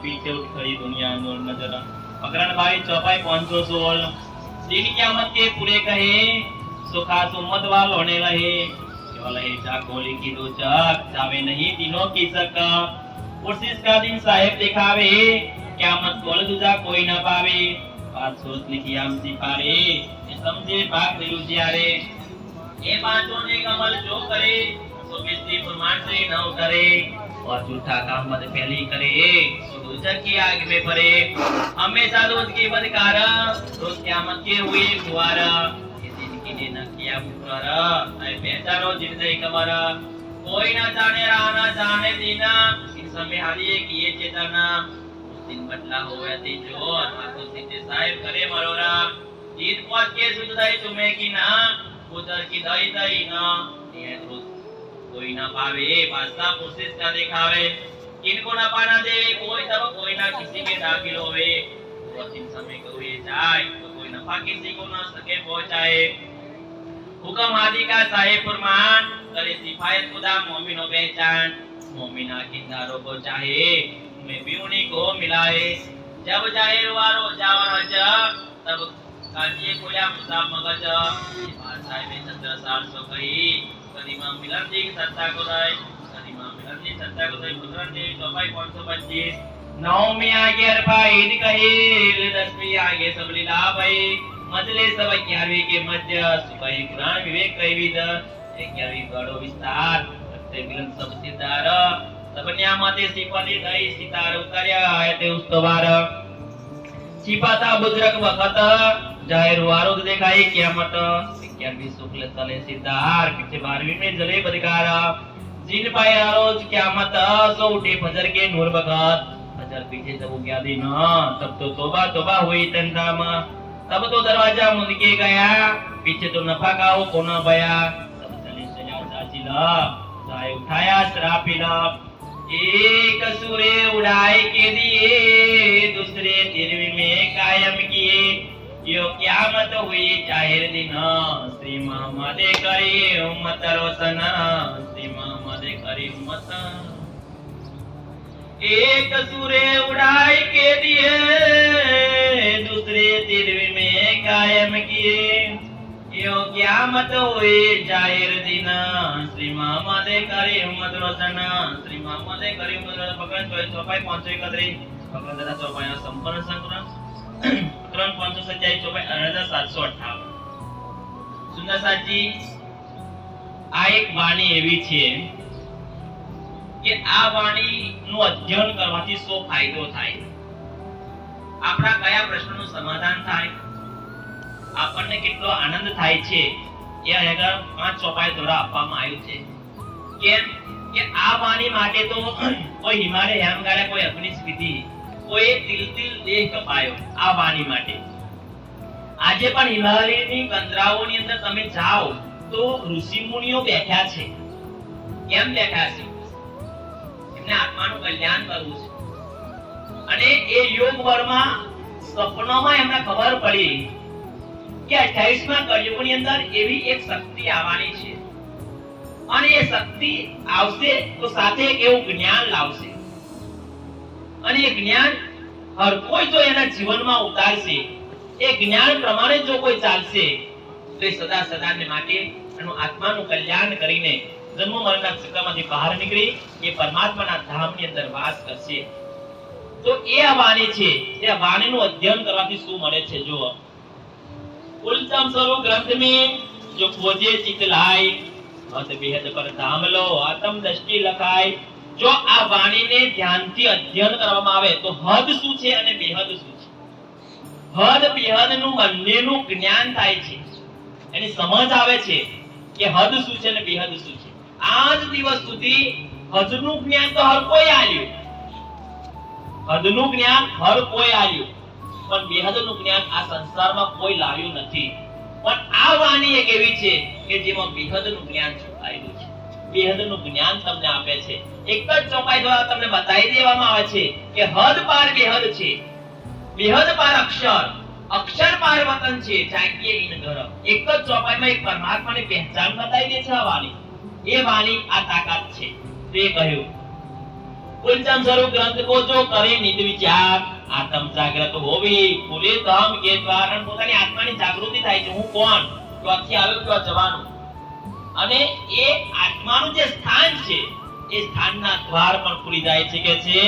पीछे उठ खड़ी दुनिया ढोल नजर. मकरन भाई चौपाई 516. दिन क़यामत के पूरे कहे सुखा सुमत वालों ने रहे केवल ही चाकोली की दो चक जावे नहीं दिनों की सक कोशिश का दिन साहेब दिखावे क्या मत बोल दूजा कोई न पावे बात सोच लिखी आम सिपारे समझे भाग दिलू जियारे ये बातों ने कमल जो करे सो बिस्ती फरमान से न उतरे और झूठा काम मत फैली करे सो दूसर की आग में पड़े हमेशा दोस्त की बदकार दोस्त क्यामत के हुए गुआरा किसी ने न किया पुकारा ऐ पहचानो जिंदगी कमरा कोई ना जाने राह ना जाने दीना इन समय हारिए किए चेतना उस दिन बदला होवे ती जो आत्मा सीते साहेब करे मरोरा जीत पहुंच के सुधराई तुम्हें की ना उधर की दई दई ना ये कोई ना पावे पास्ता कोशिश का दिखावे किनको ना पाना दे कोई तब कोई ना किसी के दाखिल होवे वो दिन समय को ये जाए तो कोई नफा किसी को ना सके पहुंचाए हुक्म हादी का साहेब फरमान करे सिफायत खुदा मोमिनों पहचान मोमिना किंदारों को चाहे मैं भी उन्हीं को मिलाए जब जाहिर वारो जावन जा तब काजिए कोया मुसाब मगज बात साहेब चंद्र सार सो कही कदीमा मिलन जी सत्ता को दाई कदीमा मिलन जी सत्ता को दाई पुत्रन जी चौपाई 525 नौ में आगे अरबा ईद कही 10 में आगे सब लीला भाई मजले सब 11वीं के मध्य सुबह कुरान विवेक कही विद 11वीं बड़ो विस्तार सत्य मिलन सब सितार सब न्यामते सिपाली दई सितार उतर्या आयते उस्तवार छिपाता बुजुर्ग वक्त जाहिर वारो दिखाई कियामत 11वीं शुक्ल तले सिद्धार पीछे 12वीं में जले बदकार जिन पाया रोज कियामत सो उठे फजर के नूर बगत फजर पीछे जब गया दिन तब तो तौबा तौबा हुई तंदाम तब तो दरवाजा मुंद के गया पीछे तो नफा का हो कोना बया तब चले सजा चाचिला जाए उठाया शराबीला एक सूरे उड़ाए के दिए दूसरे तिरवी में कायम किए यो क़यामत हुई जाहिर दिन श्री मोहम्मद करी उम्मत रोशन श्री मोहम्मद करी उम्मत एक सूरे उड़ाए के दिए दूसरे तिरवी में कायम किए यो क़यामत हुई जाहिर दिन श्री मोहम्मद करी उम्मत रोशन श्री मोहम्मद करी उम्मत रोशन पकड़ चौपाई 531 पकड़ दादा चौपाई संपूर्ण संपूर्ण 3 चौपाई 8758 સુંદર સાજી આ એક વાણી એવી છે કે આ વાણીનું અધ્યયન કરવાથી શું ફાયદો થાય આપણા કયા પ્રશ્નનું સમાધાન થાય આપણને કેટલો આનંદ થાય છે એ આગળ 5 ચોપાઈ દ્વારા આપવામાં આવ્યું છે કેમ કે આ વાણી માટે તો કોઈ હિમાલય યામગાળે કોઈ અગ્નિસ્ફિતિ કોઈ દિલ દેહ કપાયો આ વાણી માટે આજે પણ હિમાલયની કંદરાઓની અંદર તમે જાઓ તો ઋષિ મુનિઓ બેઠા છે કેમ બેઠા છે એમને આત્માનું કલ્યાણ કરવું છે અને એ યોગ વરમાં સપનામાં એમને ખબર પડી કે 28મા કળિયુગની અંદર એવી એક શક્તિ આવવાની છે અને એ શક્તિ આવશે તો સાથે એક એવું જ્ઞાન લાવશે અને એ જ્ઞાન હર કોઈ જો એના જીવનમાં ઉતારશે એ જ્ઞાન પ્રમાણે જો કોઈ ચાલશે તો એ સદા સદાને માટે એનું આત્માનું કલ્યાણ કરીને જન્મ મરણના ચક્રમાંથી બહાર નીકળી એ પરમાત્માના ધામની અંદર વાસ કરશે તો એ આ વાણી છે એ વાણીનું અધ્યયન કરવાથી શું મળે છે જો ઉલચમ સ્વરૂપ ગ્રંથ में जो खोजे चित लाए मत बेहद पर धाम लो आत्म दृष्टि लखाय જો આ વાણીને ધ્યાનથી અધ્યયન કરવામાં આવે તો હદ શું છે અને બેહદ શું છે હદ બેહદનું બંનેનું જ્ઞાન થાય છે એની સમજ આવે છે કે હદ શું છે અને બેહદ શું છે આજ દિવસ સુધી હદનું જ્ઞાન તો હર કોઈ આલ્યું હદનું જ્ઞાન હર કોઈ આલ્યું પણ બેહદનું જ્ઞાન આ સંસારમાં કોઈ લાવ્યું નથી પણ આ વાણી એક એવી છે કે જેમાં બેહદનું જ્ઞાન છુપાયેલું છે બેહદનું જ્ઞાન તમને આપે છે એક જ ચોપાઈ દ્વારા તમને બતાવી દેવામાં આવે છે કે હદ પાર બેહદ છે બેહદ પાર અક્ષર અક્ષર પાર વતન છે જાગ્યે ઇન ઘર એક જ ચોપાઈમાં એક પરમાત્માની પહેચાન બતાવી દે છે આ વાણી એ વાણી આ તાકાત છે તે કહ્યું ઉલચમ સ્વરૂપ ગ્રંથ કો જો કરે નિત વિચાર આત્મ જાગૃત હોવી ખુલે ધામ કે દ્વાર પોતાની આત્માની જાગૃતિ થાય છે હું કોણ ત્યાંથી આવ્યો ત્યાં જવાનું, અને એ આત્માનું જે સ્થાન છે એ સ્થાનના દ્વાર પણ ખુલી જાય છે કે છે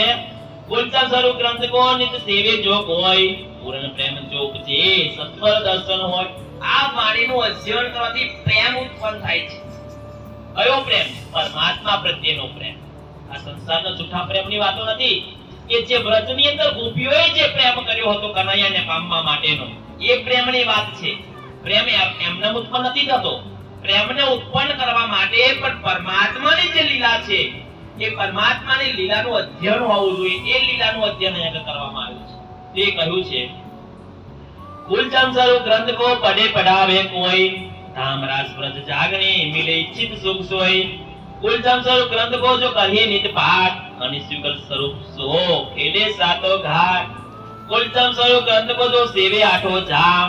ગુલચા સ્વરૂપ ગ્રંથ કો નિત સેવે જો કોઈ પૂર્ણ પ્રેમ જો ઉપજે સત્વર દર્શન હોય. આ વાણીનું અધ્યયન કરવાથી પ્રેમ ઉત્પન્ન થાય છે. કયો પ્રેમ? પરમાત્મા પ્રત્યેનો પ્રેમ. આ સંસારના જૂઠા પ્રેમની વાતો નથી કે જે વ્રતની અંદર ગોપીઓએ જે પ્રેમ કર્યો હતો કનૈયાને પામવા માટેનો, એ પ્રેમની વાત છે. પ્રેમ એમને ઉત્પન્ન નથી થતો. પ્રેમને ઉત્પન્ન કરવા માટે પણ પરમાત્માની જે લીલા છે એ પરમાત્માની લીલાનું અધ્યયન હોવું જોઈએ. એ લીલાનું અધ્યયન અહીંયા કરવામાં આવ્યું છે. તે કહ્યું છે કુલચમ સ્વરૂપ ગ્રંથ કો પઢે પઢાવે કોઈ ધામ રાસ વ્રત જાગને મિલે ઇચ્છિત સુખ સોય. કુલચમ સ્વરૂપ ગ્રંથ કો જો કહે નિત પાઠ અનિશ્ચિત સ્વરૂપ સો ખેલે સાતો ઘાટ. કુલચમ સ્વરૂપ ગ્રંથ કો જો સેવે આઠો જામ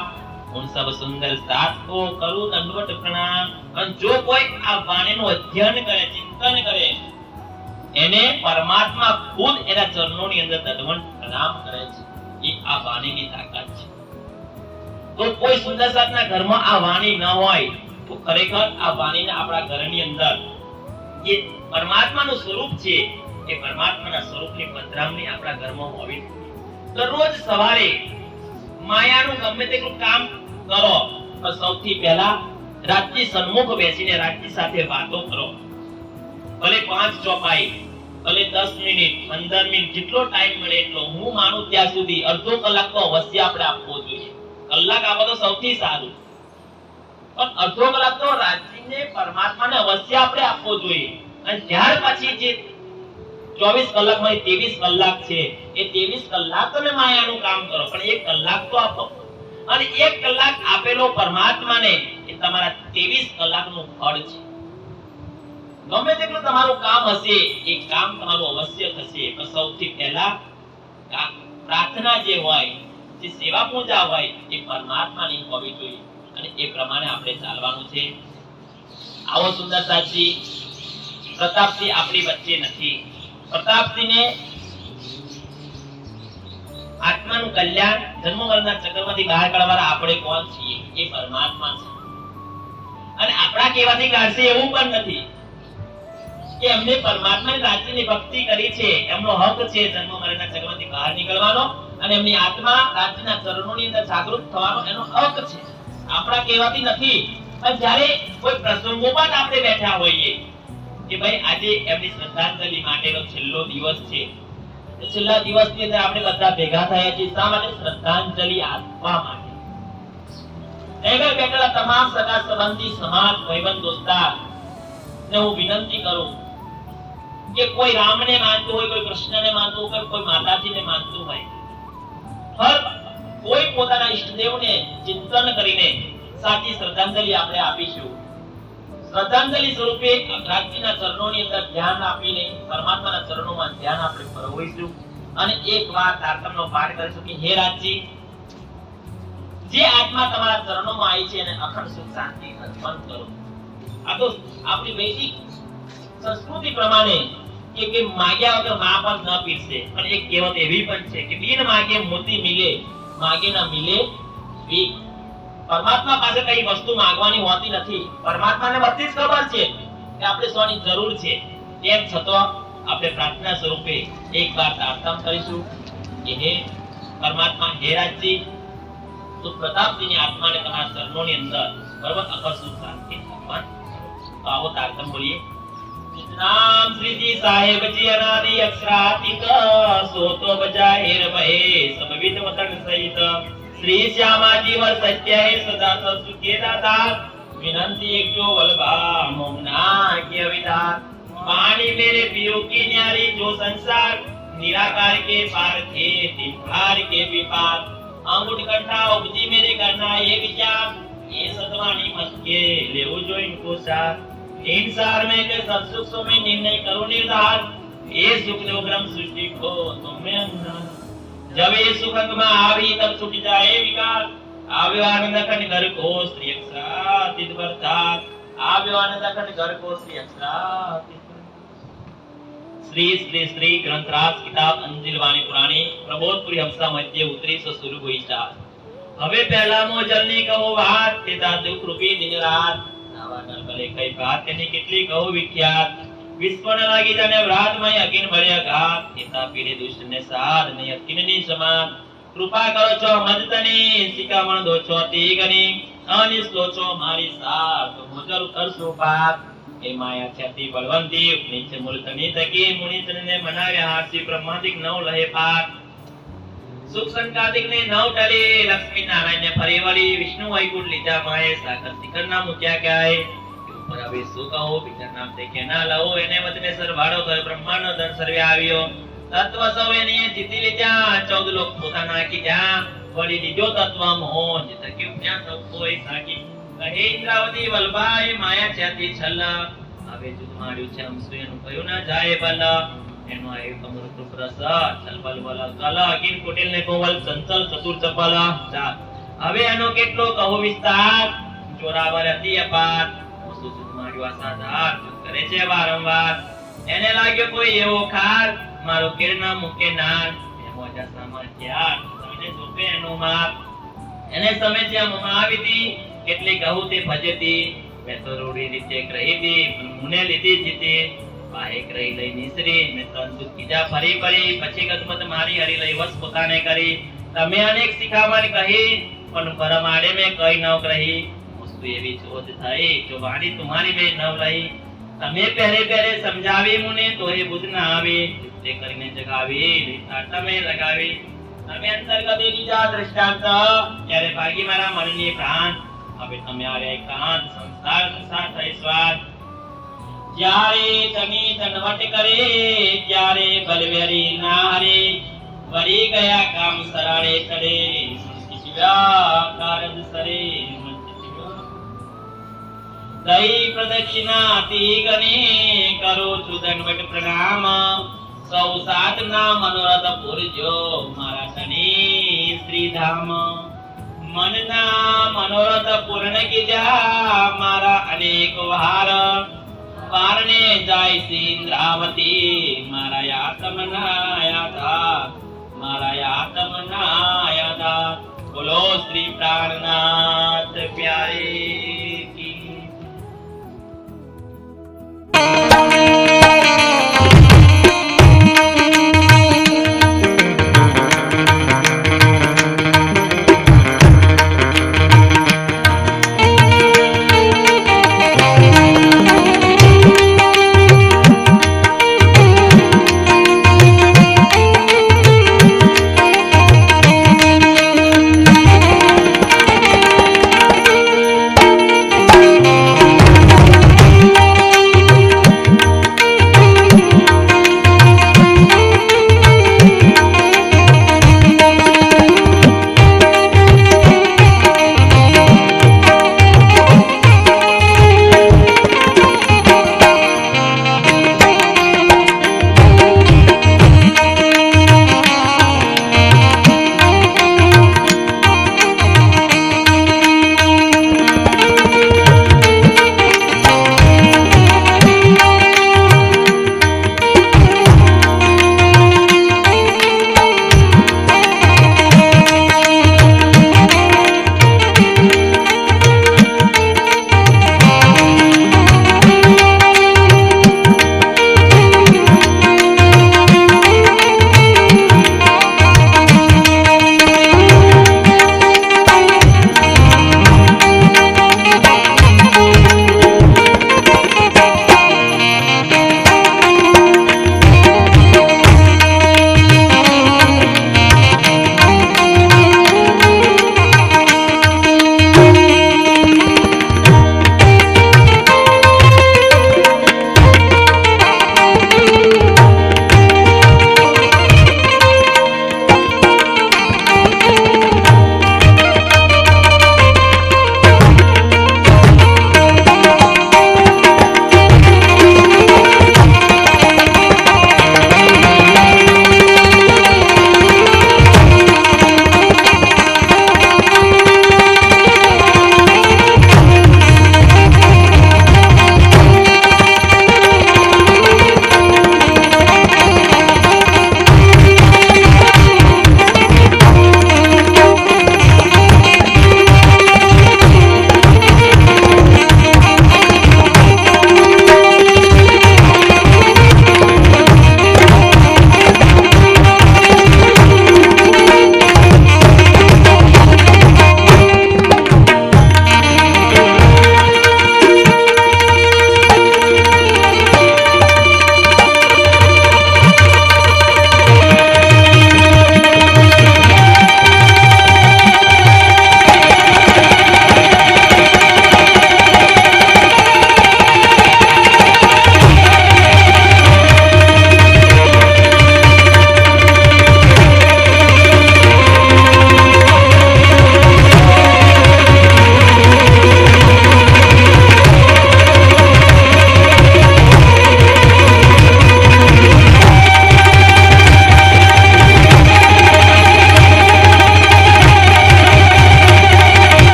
ઉન સબ સુંદર સાત કો કરું દંડવત પ્રણામ. અને જો કોઈ આ વાણીનું અધ્યયન કરે, ચિંતન કરે, એને પરમાત્મા ખુદ એના ચરણોની અંદર દંડવત પ્રણામ કરે છે. એ આ વાણીની તાકાત છે. તો કોઈ સુંદર સાતના ઘરમાં આ વાણી ન હોય તો ખરેખર આ વાણીને આપણા ઘરની અંદર જે પરમાત્માનું સ્વરૂપ છે એ પરમાત્માના સ્વરૂપની પધરામણી આપણા ઘરમાં હોવી જોઈએ. દરરોજ સવારે માયાનું ગમે તેટલું કામ કરો પણ સૌથી પહેલા રાજની સન્મુખ બેસીને રાજની સાથે વાતો કરો. ભલે 5 ચોપાઈ, ભલે 10 મિનિટ, 15 મિનિટ, જેટલો ટાઈમ મળે એટલો. હું માનું ત્યાં સુધી અડધો કલાક તો અવશ્ય આપણે આપવો જોઈએ. કલાક આપો તો સૌથી સારું, પણ અડધો કલાક તો રાજજીને પરમાત્માને અવશ્ય આપણે આપવો જોઈએ. અને ત્યાર પછી જે 24 કલાકમાં 23 કલાક છે એ 23 કલાક તમે માયાનું કામ કરો, પણ 1 કલાક તો આપો. અને 1 કલાક આપેલો પરમાત્માને એ તમારા 23 કલાકનું ફળ છે. ગમે તેટલું તમારું કામ હશે એ કામ તમારું અવશ્ય થશે, પણ સૌથી પહેલા પ્રાર્થના જે હોય, જે સેવા પૂજા હોય એ પરમાત્માની હોવી જોઈએ. અને એ પ્રમાણે આપણે ચાલવાનું છે. આવો સુંદરતાજી પ્રતાપસિંહ આપણી વચ્ચે નથી. પ્રતાપસિંહને આત્માનું કલ્યાણ, જન્મ મરણના ચક્રમાંથી બહાર કાઢવાના આપણે કોણ છીએ? એ પરમાત્મા છે. અને આપણા કહેવાથી કાઢશે એવું પણ નથી કે એમને પરમાત્માની રાજ્યની ભક્તિ કરી છે, એમનો હક છે જન્મ મરણના ચક્રમાંથી બહાર નીકળવાનો, અને એમની આત્મા રાજ્યના ચરણોની અંદર જાગૃત થવાનો એનો હક છે. આપણા કહેવાથી નથી. પણ જ્યારે કોઈ પ્રસંગોપાત આપણે બેઠા હોઈએ કે ભાઈ આજે એમની શ્રદ્ધાંજલિ માટેનો છેલ્લો દિવસ છે, છેલ્લા દિવસની અંદર આપણે બધા ભેગા થયા છીએ. શા માટે? શ્રદ્ધાંજલિ આપવા માટે. એમાં બેઠેલા તમામ સગા સંબંધી, સમાજ, ભાઈબંધ, દોસ્તાર ને હું વિનંતી કરું કે કોઈ રામને માનતું હોય, કોઈ કૃષ્ણને માનતું હોય, કોઈ માતાજીને માનતું હોય, હર કોઈ પોતાના ઈષ્ટદેવને ચિંતન કરીને સાચી શ્રદ્ધાંજલિ આપણે આપીશું. શ્રદ્ધાંજલિ સ્વરૂપે રાજજીના ચરણોની અંદર ધ્યાન આપીને પરમાત્માના ચરણોમાં ધ્યાન આપણે ફરવીશું. અને એક વાર તારતમનો પાઠ કરીશું કે હે રાજજી, જે આત્મા તમારા ચરણોમાં આવી છે એને અખંડ સુખ શાંતિ અર્પણ કરો. આ તો આપણી વૈદિક સંસ્કૃતિ પ્રમાણે કે માગ્યા વગર માં પણ ન પીરસે. પણ એક કહેવત એવી પણ છે કે બિન માગે મોતી મિલે, માગે ના મિલે ભીખ. પરમાત્મા પાસે કઈ વસ્તુ માંગવાની હોતી નથી. પરમાત્માને બધી જ ખબર છે કે આપણે શોની જરૂર છે. તેમ છતાં આપણે પ્રાર્થના સ્વરૂપે એકવાર પ્રાર્થના કરીશું કે હે પરમાત્મા, હે રાજજી, તો પ્રતાપસિંહની આત્માને તમારા ચરણોની અંદર બરોબર અખંડ સુખ શાંતિ અર્પણ. તો આવો તારતમ બોલીએ. નામ શ્રીજી સાહેબજી અનાદિ અક્ષરાતીત સોતો બજાહેર ભય સમવિદ વતન સહિત શ્રી શ્યામાજી વર સત્ય હે સદા સુખે દાતા વિનંતી એક જો વલ્ભા મોમના કે વિધાન पानी मेरे पियो की न्यारी जो संसार निराकार के पार थे तिहार के विपार अंगुठ कंठा उपजी मेरे करना ये विचार ये सतवानी मत के लेवो जो इनको सार इंसार में के सब सुख सो में निर्णय करो निर्धार ये सुख देव ब्रह्म सृष्टि को तुम्हें अंधार जब ये सुख अंग में आवी तब छूट जाए विकार आवे आनंद खंड घर को श्री अक्षरातीत वर्तार आवे आनंद खंड घर को श्री अक्षरातीत श्री श्री श्री ग्रंथराज किताब अंजिल वाणी पुराणी प्रबोधपुरी हंसा मध्य उत्तरी से शुरू हुई स्टार હવે પહેલામો જલની કહો વાત, પિતા દુઃખ રૂપી દિન રાત, નાવા નર્મલે કઈ વાત, તેની કેટલી કહો વિખ્યાત, વિશ્વને લાગી જાને વ્રાતમય અકિન ભર્યા ઘાત, પિતા પીડે દુષ્ટને સાધ નહીં અકિનની સમાન, કૃપા કરો છો મદતની, શિકામણ દો છો તીગની, અનિષ્ટ દો છો મારી સાથ, મોજર ઉતરશો પાપ, એ માયા છે અતિ બળવંતી, નીચે મૂર્તની તકી, મુનિતને મનાવ્યા હાસ્ય બ્રહ્માદિક નવ લહે પાક, સુખ સંકાદિક ને નવ ટલી, લક્ષ્મી નારાયણ ને ફરી વળી, વિષ્ણુ વૈકુંઠ લીધા માએ, સાગર શિખર ના મૂક્યા ક્યાંય, ઉપર હવે શું કહો, બીજા નામ તે કે ના લવો, એને વચને સરવાળો થયો, બ્રહ્માનો ધન સર્વે આવ્યો, તત્વ સૌ એની જીતી લીધા, 14 લોક પોતાના કીધા, વળી લીધો તત્વ મોહ, જે થક્યું ત્યાં સૌ કોઈ સાકી, કહે ઇન્દ્રાવતી વલ્ભાઈ માયા છે અતિ છલ, હવે જુદ માર્યું છે અમસુ એનું કયું ના જાય બલ, એનો આ એક અમૃત રસ છલબલ બલ કલ, અકિન કુટિલ ને કોવલ ચંચલ ચતુર ચપલ, હવે એનો કેટલો કહો વિસ્તાર, ચોરાવર અતિ અપાર, અમસુ જુદ માર્યું આસાધાર, જુદ કરે છે વારંવાર, એને લાગ્યો કોઈ એવો ખાર, મારો કિરના મુકે નાર, એ મોજા સામર્થ્યાર, તમને જોપે એનો માર, એને સમય જ્યાં મમાં આવી હતી, કેટલી કહું તે ભજતી, મેં તો રૂડી રીતે કહી દી, મુને લીધી જીતી, બાહેક રહી લઈ નિસરી, મેં તન દુઃખ કીધા ફરી ફરી, પછી ગદમત મારી હરી લઈ વસ પોતાને કરી, તમે અનેક શિખામણ કહી, પણ પરમાડે મેં કઈ ન કહી, વસ્તુ એવી ચોધ થઈ, જો વાણી તમારી મેં ન લઈ, તમે પહેરે પહેરે સમજાવી મુને, તો એ બુદ્ધ ના આવી, તે કરીને જગાવી, તમે લગાવી, તમે અંતર્ગત લીધા દ્રષ્ટાંત, ત્યારે ભાગી મારા મનની પ્રાણ, હવે તમે આવ્યા એકાંત, સંસાર સંસાર થઈ સ્વાદ, જ્યારે તમે દંડવટ કરે, ત્યારે બલવેરી ના હરે, વળી ગયા કામ સરાળે ચડે, કારજ સરે, દઈ પ્રદક્ષિણા તી ગને, કરો છું દંડવટ પ્રણામ, સૌ સાધના મનોરથ પૂરજો, મારા શનિ શ્રીધામ, મનના મનોરથ પૂર્ણ કીધા, મારા અનેક વાર, પારને જાય સિંદ્રાવતી, મારા આત્મના યાદા, મારા આત્મના યાદા, બોલો શ્રી પ્રાણનાથ પ્યારે।